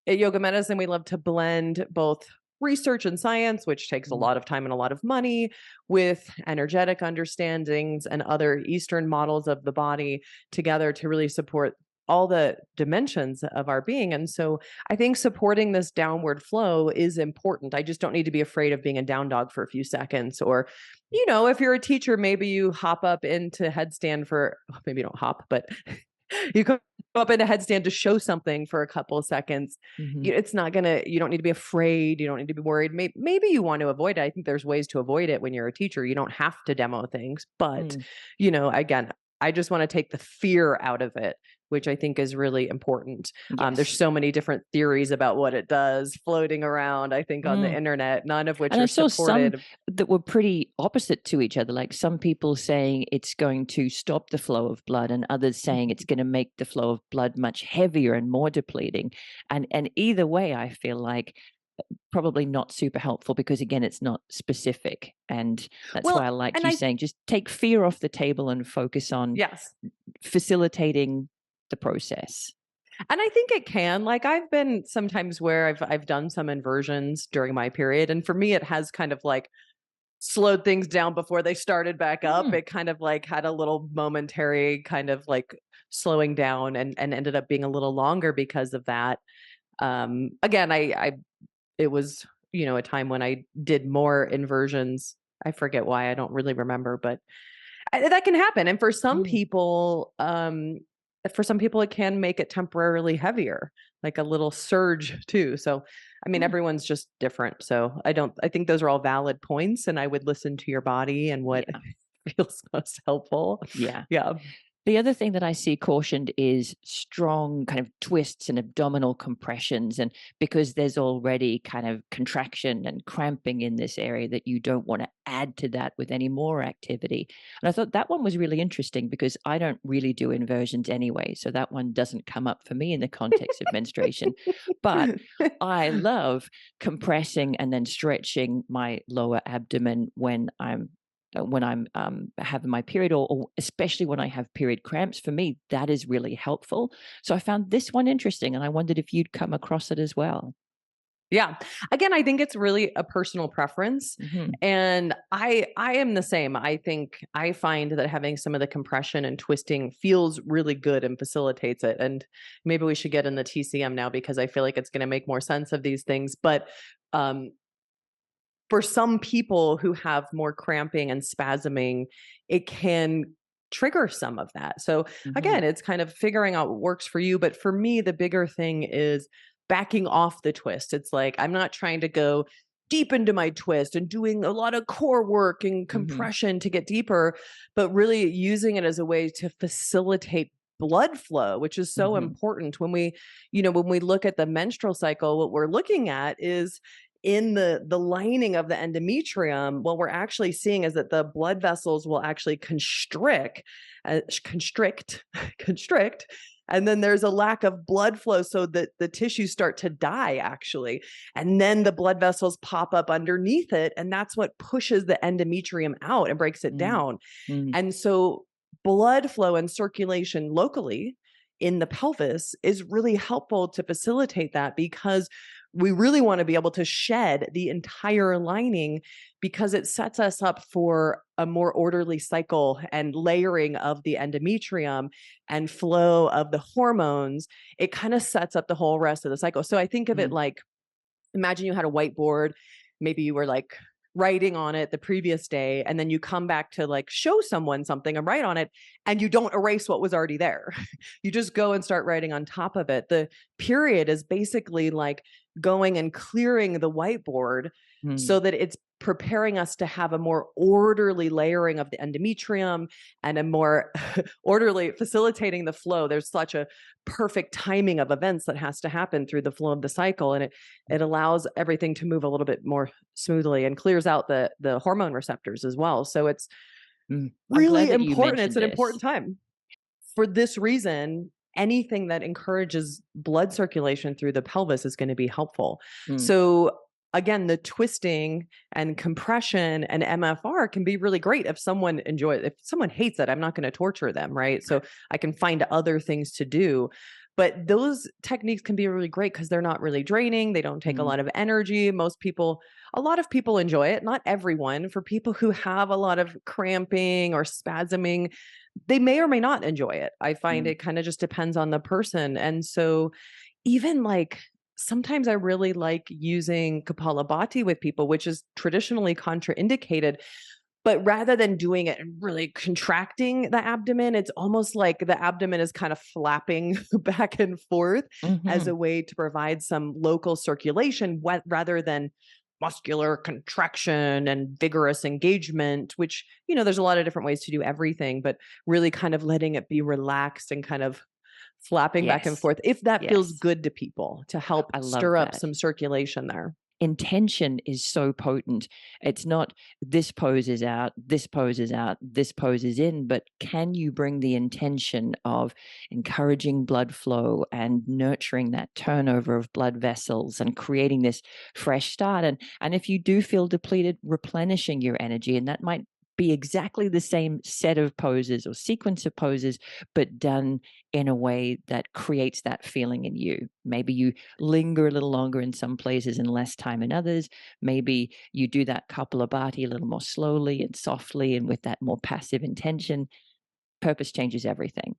[SPEAKER 2] at yoga medicine, we love to blend both research and science, which takes a lot of time and a lot of money, with energetic understandings and other Eastern models of the body together to really support all the dimensions of our being. And so I think supporting this downward flow is important. I just don't need to be afraid of being a down dog for a few seconds. Or, if you're a teacher, maybe you hop up into headstand for, maybe you don't hop, but you go up into headstand to show something for a couple of seconds. It's not you don't need to be afraid. You don't need to be worried. Maybe you want to avoid it. I think there's ways to avoid it when you're a teacher. You don't have to demo things, but again, I just want to take the fear out of it, which I think is really important.
[SPEAKER 1] Yes.
[SPEAKER 2] There's so many different theories about what it does floating around, I think, on the internet, none of which
[SPEAKER 1] And
[SPEAKER 2] are
[SPEAKER 1] I saw
[SPEAKER 2] supported.
[SPEAKER 1] some that were pretty opposite to each other, like some people saying it's going to stop the flow of blood and others saying it's going to make the flow of blood much heavier and more depleting. And either way, I feel like probably not super helpful because, again, it's not specific. And that's why I liked you saying just take fear off the table and focus on facilitating the process.
[SPEAKER 2] And I think it can. Like, I've been sometimes where I've done some inversions during my period, and for me it has kind of like slowed things down before they started back up. It kind of like had a little momentary kind of like slowing down and ended up being a little longer because of that. Again, it was, a time when I did more inversions. I forget why, I don't really remember, but that can happen. And for some people, it can make it temporarily heavier, like a little surge too. So, I mean, everyone's just different. So I think those are all valid points, and I would listen to your body and what feels most helpful.
[SPEAKER 1] Yeah.
[SPEAKER 2] Yeah.
[SPEAKER 1] The other thing that I see cautioned is strong kind of twists and abdominal compressions. And because there's already kind of contraction and cramping in this area, that you don't want to add to that with any more activity. And I thought that one was really interesting because I don't really do inversions anyway. So that one doesn't come up for me in the context of menstruation. But I love compressing and then stretching my lower abdomen when I'm having my period, or especially when I have period cramps. For me, that is really helpful. So I found this one interesting, and I wondered if you'd come across it as well.
[SPEAKER 2] Yeah. Again, I think it's really a personal preference. And I am the same. I think I find that having some of the compression and twisting feels really good and facilitates it. And maybe we should get in the TCM now, because I feel like it's going to make more sense of these things. But for some people who have more cramping and spasming, it can trigger some of that. So again, it's kind of figuring out what works for you. But for me, the bigger thing is backing off the twist. It's like, I'm not trying to go deep into my twist and doing a lot of core work and compression to get deeper, but really using it as a way to facilitate blood flow, which is so important. When we look at the menstrual cycle, what we're looking at is in the lining of the endometrium, what we're actually seeing is that the blood vessels will actually constrict, and then there's a lack of blood flow, so that the tissues start to die, actually. And then the blood vessels pop up underneath it, and that's what pushes the endometrium out and breaks it down. And so blood flow and circulation locally in the pelvis is really helpful to facilitate that, because we really want to be able to shed the entire lining, because it sets us up for a more orderly cycle and layering of the endometrium and flow of the hormones. It kind of sets up the whole rest of the cycle. So I think of it like, imagine you had a whiteboard, maybe you were like writing on it the previous day, and then you come back to like show someone something and write on it, and you don't erase what was already there. You just go and start writing on top of it. The period is basically like going and clearing the whiteboard so that it's preparing us to have a more orderly layering of the endometrium and a more orderly facilitating the flow. There's such a perfect timing of events that has to happen through the flow of the cycle, and it allows everything to move a little bit more smoothly and clears out the hormone receptors as well. So it's really important. It's an important time. For this reason, anything that encourages blood circulation through the pelvis is going to be helpful. So again, the twisting and compression and MFR can be really great if someone enjoys it. If someone hates it, I'm not going to torture them, right? So I can find other things to do. But those techniques can be really great because they're not really draining. They don't take a lot of energy. A lot of people enjoy it. Not everyone. For people who have a lot of cramping or spasming, they may or may not enjoy it. I find it kind of just depends on the person. And so even like sometimes I really like using Kapalabhati with people, which is traditionally contraindicated. But rather than doing it and really contracting the abdomen, it's almost like the abdomen is kind of flapping back and forth as a way to provide some local circulation rather than muscular contraction and vigorous engagement, which, there's a lot of different ways to do everything, but really kind of letting it be relaxed and kind of flapping back and
[SPEAKER 1] Yes.
[SPEAKER 2] forth, if that feels
[SPEAKER 1] Yes.
[SPEAKER 2] good to people, to help
[SPEAKER 1] I love
[SPEAKER 2] stir up
[SPEAKER 1] that.
[SPEAKER 2] some circulation there.
[SPEAKER 1] Intention is so potent. It's not this pose is out, this pose is out, this pose is in, but can you bring the intention of encouraging blood flow and nurturing that turnover of blood vessels and creating this fresh start? And if you do feel depleted, replenishing your energy, and that might be exactly the same set of poses or sequence of poses, but done in a way that creates that feeling in you. Maybe you linger a little longer in some places and less time in others. Maybe you do that Kapalabhati a little more slowly and softly and with that more passive intention. Purpose changes everything.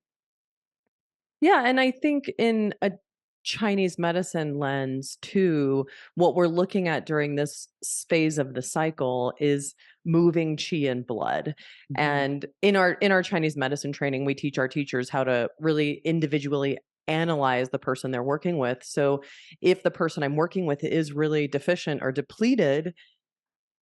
[SPEAKER 2] Yeah, and I think in a Chinese medicine lens too, what we're looking at during this phase of the cycle is moving qi and blood. And in our Chinese medicine training, we teach our teachers how to really individually analyze the person they're working with. So if the person I'm working with is really deficient or depleted,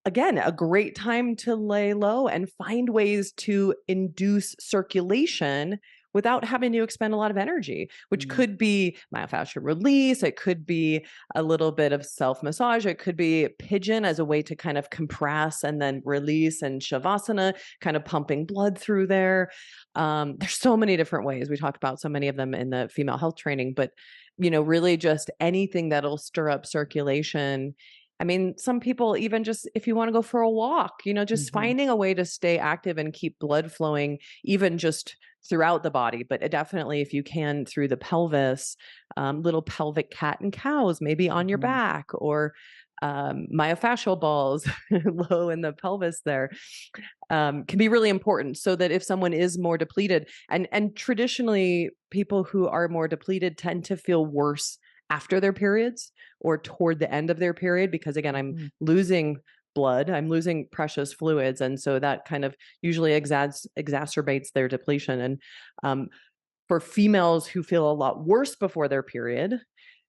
[SPEAKER 2] again, a great time to lay low and find ways to induce circulation without having to expend a lot of energy, which could be myofascial release. It could be a little bit of self massage. It could be pigeon as a way to kind of compress and then release, and shavasana, kind of pumping blood through there. There's so many different ways. We talk about so many of them in the female health training, but really just anything that'll stir up circulation. I mean, some people even just if you want to go for a walk, just finding a way to stay active and keep blood flowing, even just throughout the body, but definitely if you can through the pelvis, little pelvic cat and cows, maybe on your back, or myofascial balls low in the pelvis there, can be really important so that if someone is more depleted, and traditionally people who are more depleted tend to feel worse after their periods or toward the end of their period, because again, I'm losing blood, I'm losing precious fluids. And so that kind of usually exacerbates their depletion. And for females who feel a lot worse before their period,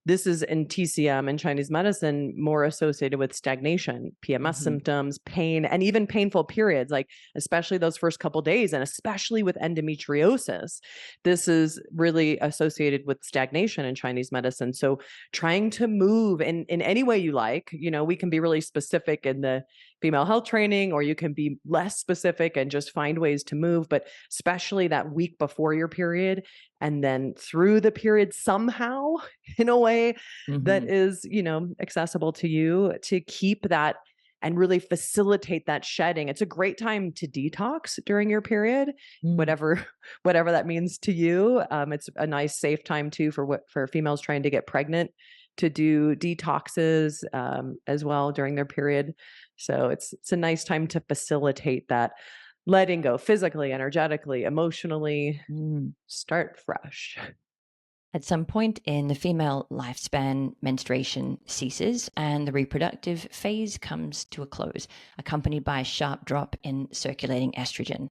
[SPEAKER 2] this is in TCM and Chinese medicine more associated with stagnation, PMS symptoms, pain, and even painful periods, like especially those first couple days, and especially with endometriosis. This is really associated with stagnation in Chinese medicine. So trying to move in any way you like, we can be really specific in the female health training, or you can be less specific and just find ways to move, but especially that week before your period and then through the period somehow in a way that is, accessible to you, to keep that and really facilitate that shedding. It's a great time to detox during your period, whatever that means to you. It's a nice safe time too for females trying to get pregnant to do detoxes as well during their period. So it's a nice time to facilitate that letting go physically, energetically, emotionally, start fresh.
[SPEAKER 1] At some point in the female lifespan, menstruation ceases and the reproductive phase comes to a close, accompanied by a sharp drop in circulating estrogen.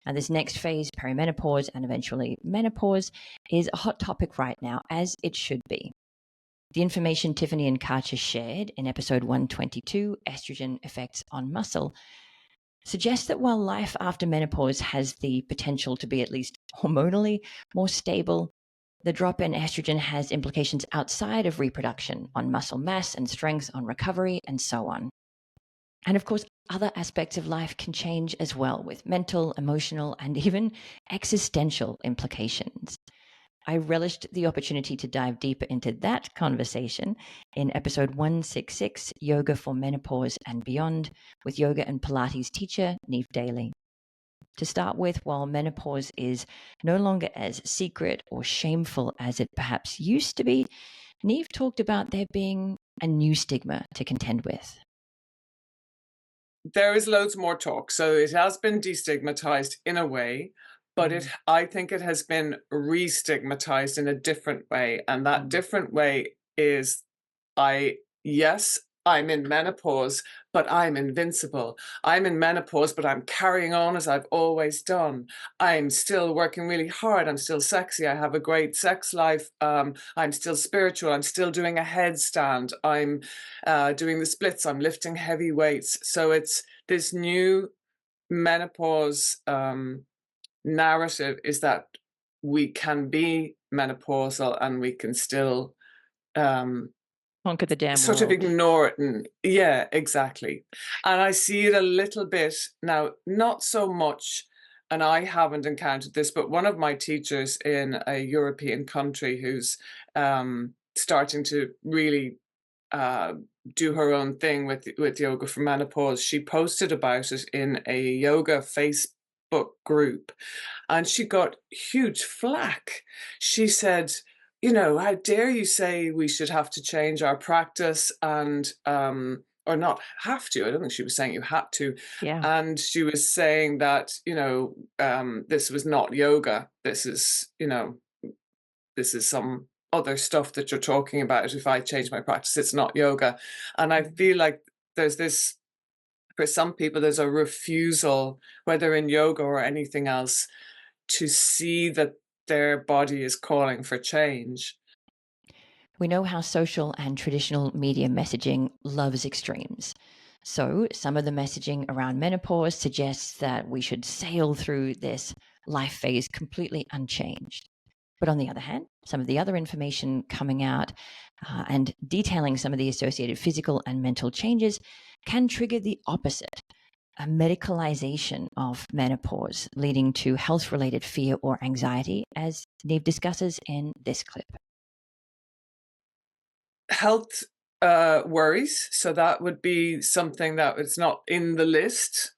[SPEAKER 1] And this next phase, perimenopause and eventually menopause, is a hot topic right now, as it should be. The information Tiffany and Katja shared in episode 122, Estrogen Effects on Muscle, suggests that while life after menopause has the potential to be at least hormonally more stable, the drop in estrogen has implications outside of reproduction on muscle mass and strength, on recovery, and so on. And of course, other aspects of life can change as well, with mental, emotional, and even existential implications. I relished the opportunity to dive deeper into that conversation in episode 166, Yoga for Menopause and Beyond, with yoga and Pilates teacher Neve Daly. To start with, while menopause is no longer as secret or shameful as it perhaps used to be, Neve talked about there being a new stigma to contend with.
[SPEAKER 4] There is loads more talk. So it has been destigmatized in a way, but I think it has been re-stigmatized in a different way. And that different way is yes, I'm in menopause, but I'm invincible. I'm in menopause, but I'm carrying on as I've always done. I'm still working really hard. I'm still sexy. I have a great sex life. I'm still spiritual. I'm still doing a headstand. I'm doing the splits. I'm lifting heavy weights. So it's this new menopause narrative is that we can be menopausal and we can still
[SPEAKER 1] conquer the damn
[SPEAKER 4] sort
[SPEAKER 1] world.
[SPEAKER 4] of ignore it. And yeah, exactly. And I see it a little bit now, not so much, and I haven't encountered this, but one of my teachers in a European country who's starting to really do her own thing with yoga for menopause, she posted about it in a yoga Facebook group, and she got huge flack. She said, how dare you say we should have to change our practice and or not have to. I don't think she was saying you had to.
[SPEAKER 1] Yeah.
[SPEAKER 4] And she was saying that, this was not yoga. This is some other stuff that you're talking about. If I change my practice, it's not yoga. And I feel like there's this, for some people, there's a refusal, whether in yoga or anything else, to see that their body is calling for change.
[SPEAKER 1] We know how social and traditional media messaging loves extremes. So some of the messaging around menopause suggests that we should sail through this life phase completely unchanged. But on the other hand, some of the other information coming out and detailing some of the associated physical and mental changes can trigger the opposite, a medicalization of menopause, leading to health-related fear or anxiety, as Neve discusses in this clip.
[SPEAKER 4] Health worries, so that would be something that it's not in the list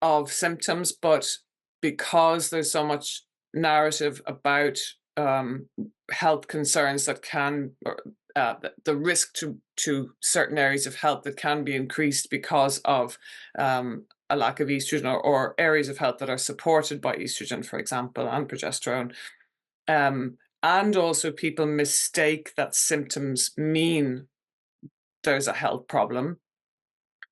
[SPEAKER 4] of symptoms, but because there's so much narrative about health concerns that can, the risk to certain areas of health that can be increased because of a lack of estrogen, or areas of health that are supported by estrogen, for example, and progesterone. And also people mistake that symptoms mean there's a health problem.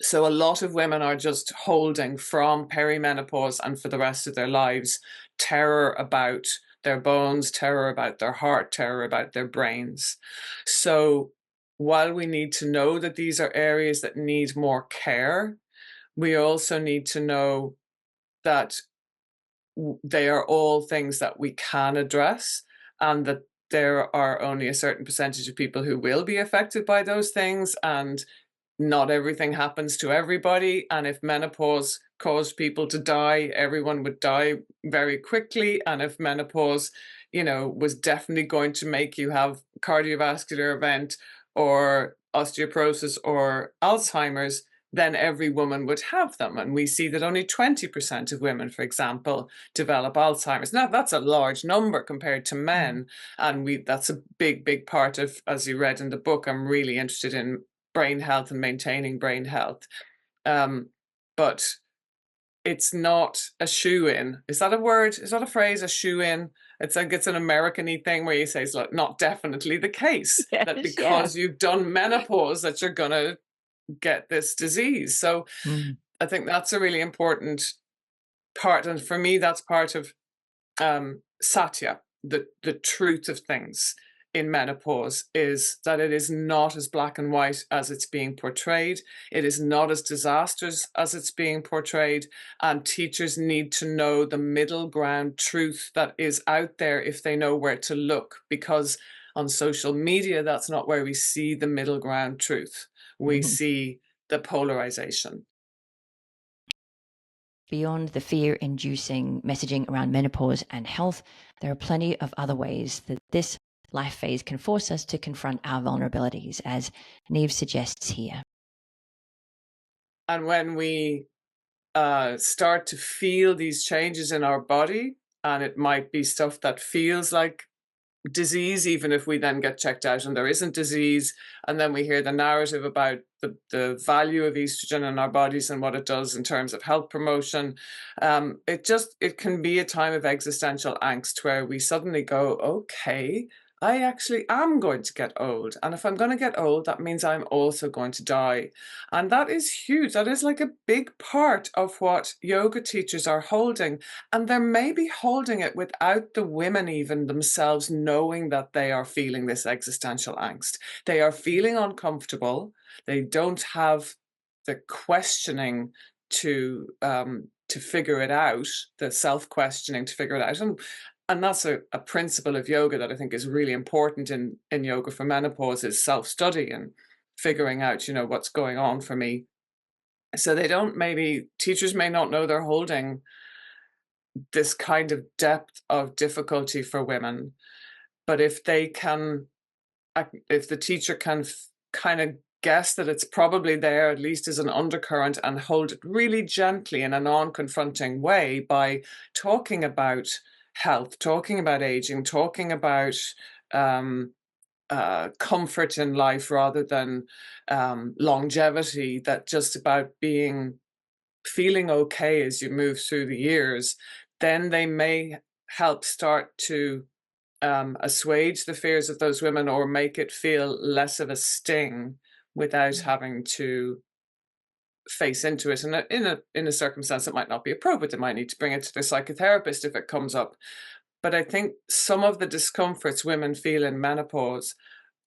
[SPEAKER 4] So a lot of women are just holding from perimenopause and for the rest of their lives terror about their bones, terror about their heart, terror about their brains. So while we need to know that these are areas that need more care, we also need to know that they are all things that we can address, and that there are only a certain percentage of people who will be affected by those things, and not everything happens to everybody. And if menopause caused people to die, everyone would die very quickly. And if menopause, was definitely going to make you have cardiovascular event or osteoporosis or Alzheimer's, then every woman would have them. And we see that only 20% of women, for example, develop Alzheimer's. Now, that's a large number compared to men. And that's a big, big part of, as you read in the book, I'm really interested in brain health and maintaining brain health. But it's not a shoe-in. Is that a word? Is that a phrase, a shoe-in? It's like it's an American-y thing where you say it's like not definitely the case that because you've done menopause that you're going to get this disease. So I think that's a really important part. And for me, that's part of Satya, the truth of things in menopause, is that it is not as black and white as it's being portrayed. It is not as disastrous as it's being portrayed. And teachers need to know the middle ground truth that is out there if they know where to look, because on social media, that's not where we see the middle ground truth. We see the polarization.
[SPEAKER 1] Beyond the fear-inducing messaging around menopause and health, there are plenty of other ways that this life phase can force us to confront our vulnerabilities, as Neve suggests here.
[SPEAKER 4] And when we start to feel these changes in our body, and it might be stuff that feels like disease, even if we then get checked out and there isn't disease, and then we hear the narrative about the value of estrogen in our bodies and what it does in terms of health promotion. It can be a time of existential angst where we suddenly go, okay, I actually am going to get old, and if I'm going to get old, that means I'm also going to die. And that is huge. That is like a big part of what yoga teachers are holding, and they're maybe holding it without the women even themselves knowing that they are feeling this existential angst. They are feeling uncomfortable. They don't have the questioning to figure it out, the self-questioning to figure it out. And that's a principle of yoga that I think is really important in yoga for menopause, is self-study and figuring out, what's going on for me. So teachers may not know they're holding this kind of depth of difficulty for women, but if the teacher can kind of guess that it's probably there, at least as an undercurrent, and hold it really gently in a non-confronting way by talking about health, talking about aging, talking about comfort in life rather than longevity, that just about feeling okay as you move through the years, then they may help start to assuage the fears of those women, or make it feel less of a sting without having to face into it. And in a circumstance that might not be appropriate, they might need to bring it to their psychotherapist if it comes up. But I think some of the discomforts women feel in menopause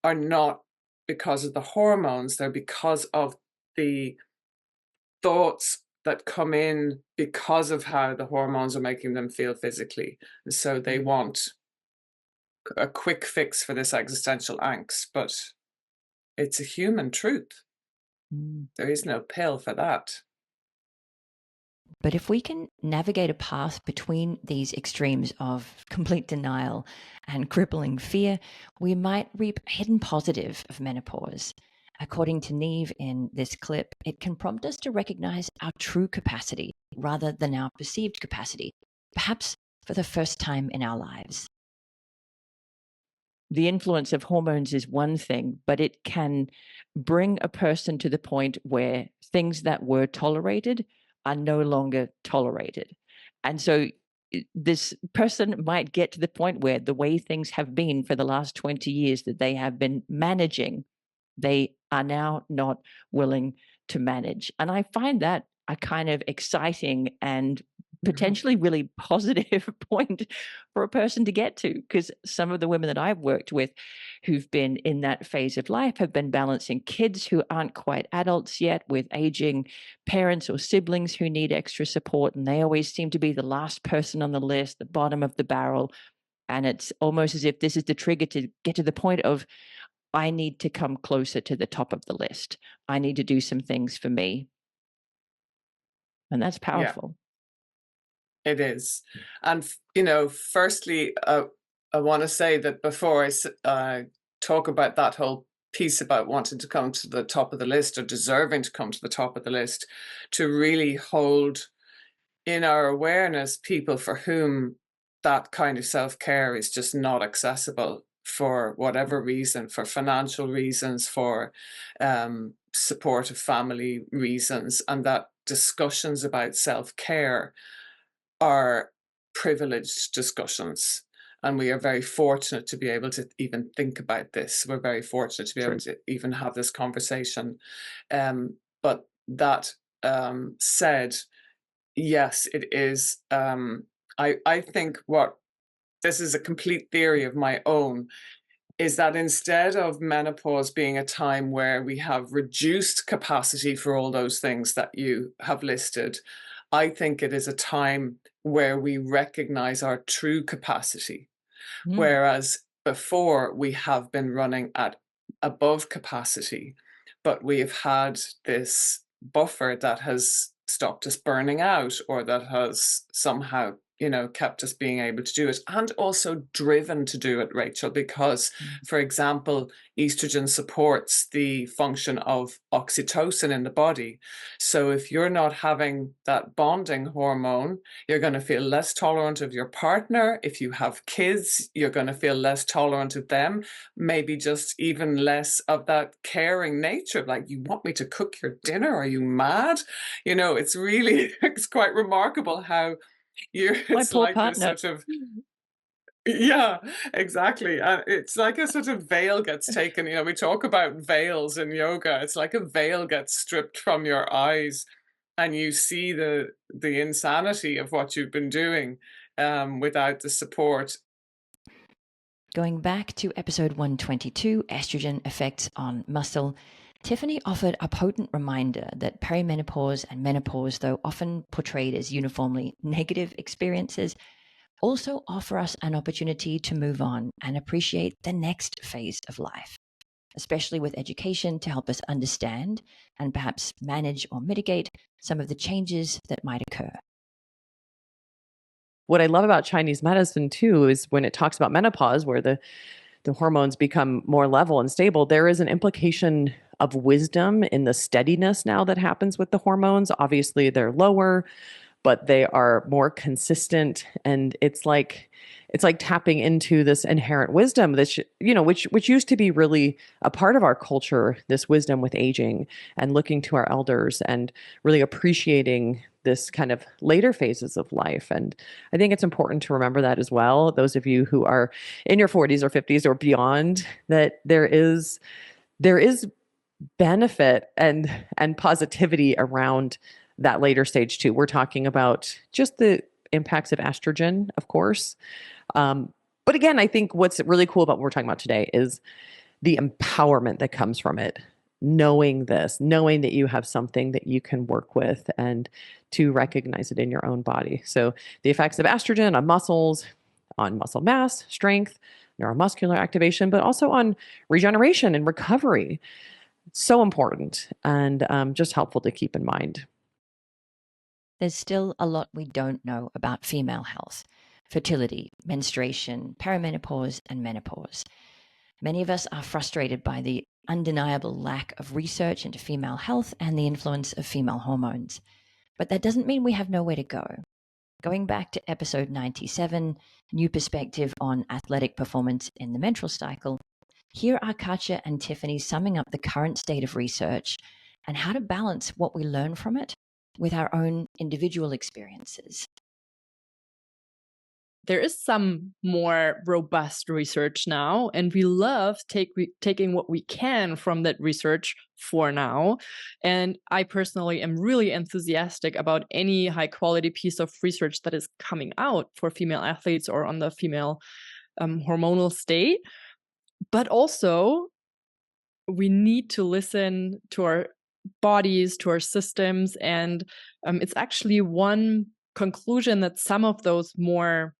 [SPEAKER 4] are not because of the hormones, they're because of the thoughts that come in because of how the hormones are making them feel physically. And so they want a quick fix for this existential angst, but it's a human truth. There is no pill for that.
[SPEAKER 1] But if we can navigate a path between these extremes of complete denial and crippling fear, we might reap a hidden positive of menopause. According to Neve in this clip, it can prompt us to recognize our true capacity rather than our perceived capacity, perhaps for the first time in our lives. The influence of hormones is one thing, but it can bring a person to the point where things that were tolerated are no longer tolerated. And so this person might get to the point where the way things have been for the last 20 years that they have been managing, they are now not willing to manage. And I find that a kind of exciting and potentially really positive point for a person to get to, because some of the women that I've worked with who've been in that phase of life have been balancing kids who aren't quite adults yet with aging parents or siblings who need extra support, and they always seem to be the last person on the list, the bottom of the barrel. And it's almost as if this is the trigger to get to the point of, I need to come closer to the top of the list. I need to do some things for me. And that's powerful.
[SPEAKER 4] Yeah, it is. And, firstly, I want to say that before I talk about that whole piece about wanting to come to the top of the list or deserving to come to the top of the list, to really hold in our awareness people for whom that kind of self-care is just not accessible for whatever reason, for financial reasons, for support of family reasons, and that discussions about self-care are privileged discussions. And we are very fortunate to be able to even think about this. We're very fortunate to be able to even have this conversation. But that said, yes, it is. I think this is a complete theory of my own, is that instead of menopause being a time where we have reduced capacity for all those things that you have listed, I think it is a time where we recognize our true capacity. Whereas before we have been running at above capacity, but we have had this buffer that has stopped us burning out, or that has somehow kept us being able to do it, and also driven to do it, Rachel, because, for example, estrogen supports the function of oxytocin in the body. So if you're not having that bonding hormone, you're going to feel less tolerant of your partner. If you have kids, you're going to feel less tolerant of them, maybe just even less of that caring nature. Like, you want me to cook your dinner? Are you mad? It's quite remarkable how
[SPEAKER 1] My
[SPEAKER 4] it's
[SPEAKER 1] poor
[SPEAKER 4] like this
[SPEAKER 1] partner.
[SPEAKER 4] sort of, yeah, exactly. It's like a sort of veil gets taken. We talk about veils in yoga. It's like a veil gets stripped from your eyes, and you see the insanity of what you've been doing without the support.
[SPEAKER 1] Going back to episode 122, estrogen effects on muscle, Tiffany offered a potent reminder that perimenopause and menopause, though often portrayed as uniformly negative experiences, also offer us an opportunity to move on and appreciate the next phase of life, especially with education to help us understand and perhaps manage or mitigate some of the changes that might occur.
[SPEAKER 2] What I love about Chinese medicine too is when it talks about menopause, where the hormones become more level and stable, there is an implication of wisdom in the steadiness now that happens with the hormones. Obviously, they're lower, but they are more consistent, and it's like tapping into this inherent wisdom that which used to be really a part of our culture, this wisdom with aging and looking to our elders and really appreciating this kind of later phases of life. And I think it's important to remember that as well, those of you who are in your 40s or 50s or beyond, that there is benefit and positivity around that later stage too. We're talking about just the impacts of estrogen, of course. But again, I think what's really cool about what we're talking about today is the empowerment that comes from it. Knowing that you have something that you can work with and to recognize it in your own body. So the effects of estrogen on muscles, on muscle mass, strength, neuromuscular activation, but also on regeneration and recovery. So important and just helpful to keep in mind.
[SPEAKER 1] There's still a lot we don't know about female health, fertility, menstruation, perimenopause, and menopause. Many of us are frustrated by the undeniable lack of research into female health and the influence of female hormones. But that doesn't mean we have nowhere to go. Going back to episode 97, New Perspective on Athletic Performance in the Menstrual Cycle, here are Katja and Tiffany summing up the current state of research and how to balance what we learn from it with our own individual experiences.
[SPEAKER 3] There is some more robust research now, and we love taking what we can from that research for now. And I personally am really enthusiastic about any high quality piece of research that is coming out for female athletes or on the female hormonal state. But also, we need to listen to our bodies, to our systems. And it's actually one conclusion that some of those more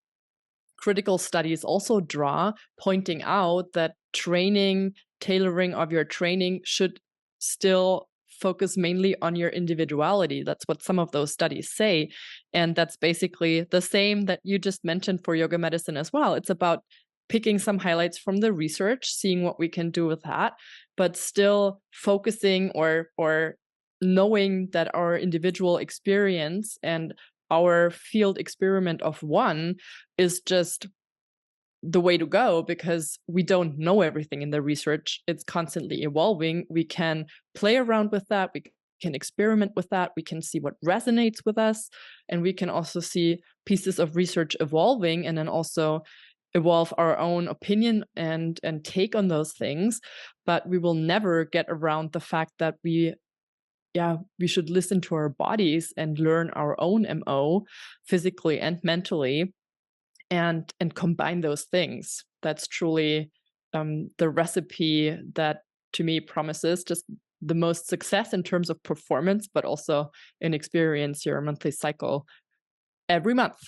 [SPEAKER 3] critical studies also draw, pointing out that tailoring of your training should still focus mainly on your individuality. That's what some of those studies say. And that's basically the same that you just mentioned for yoga medicine as well. It's about picking some highlights from the research, seeing what we can do with that, but still focusing or knowing that our individual experience and our field experiment of one is just the way to go, because we don't know everything in the research. It's constantly evolving. We can play around with that. We can experiment with that. We can see what resonates with us. And we can also see pieces of research evolving and then also evolve our own opinion and take on those things. But we will never get around the fact that we should listen to our bodies and learn our own MO physically and mentally and combine those things. That's truly the recipe that to me promises just the most success in terms of performance, but also in experience your monthly cycle every month.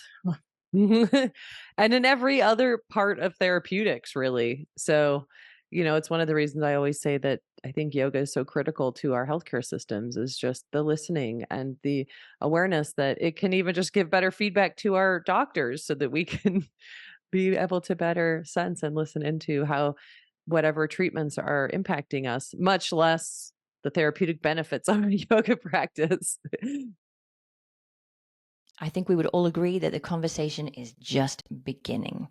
[SPEAKER 2] And in every other part of therapeutics, really. So It's one of the reasons I always say that I think yoga is so critical to our healthcare systems, is just the listening and the awareness that it can even just give better feedback to our doctors so that we can be able to better sense and listen into how whatever treatments are impacting us, much less the therapeutic benefits of a yoga practice.
[SPEAKER 1] I think we would all agree that the conversation is just beginning.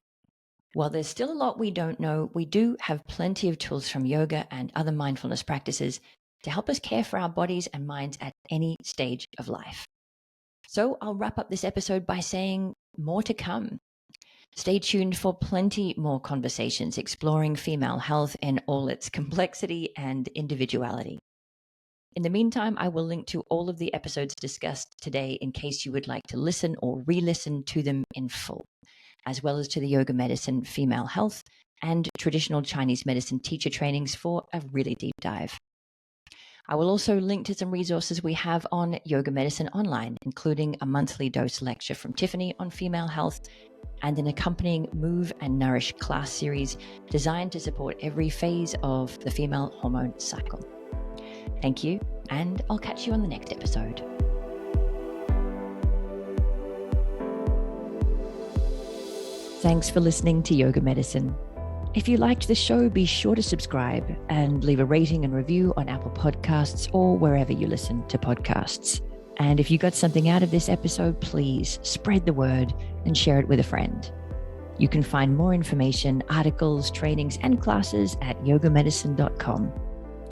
[SPEAKER 1] While there's still a lot we don't know, we do have plenty of tools from yoga and other mindfulness practices to help us care for our bodies and minds at any stage of life. So I'll wrap up this episode by saying more to come. Stay tuned for plenty more conversations exploring female health in all its complexity and individuality. In the meantime, I will link to all of the episodes discussed today in case you would like to listen or re-listen to them in full, as well as to the yoga medicine, female health, and traditional Chinese medicine teacher trainings for a really deep dive. I will also link to some resources we have on Yoga Medicine Online, including a monthly dose lecture from Tiffany on female health and an accompanying Move and Nourish class series designed to support every phase of the female hormone cycle. Thank you, and I'll catch you on the next episode. Thanks for listening to Yoga Medicine. If you liked the show, be sure to subscribe and leave a rating and review on Apple Podcasts or wherever you listen to podcasts. And if you got something out of this episode, please spread the word and share it with a friend. You can find more information, articles, trainings, and classes at yogamedicine.com.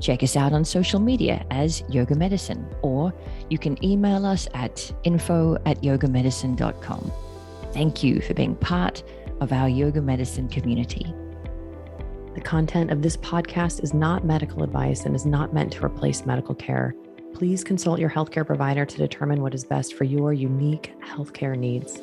[SPEAKER 1] Check us out on social media as Yoga Medicine, or you can email us at info@yogamedicine.com. Thank you for being part of our Yoga Medicine community. The content of this podcast is not medical advice and is not meant to replace medical care. Please consult your healthcare provider to determine what is best for your unique healthcare needs.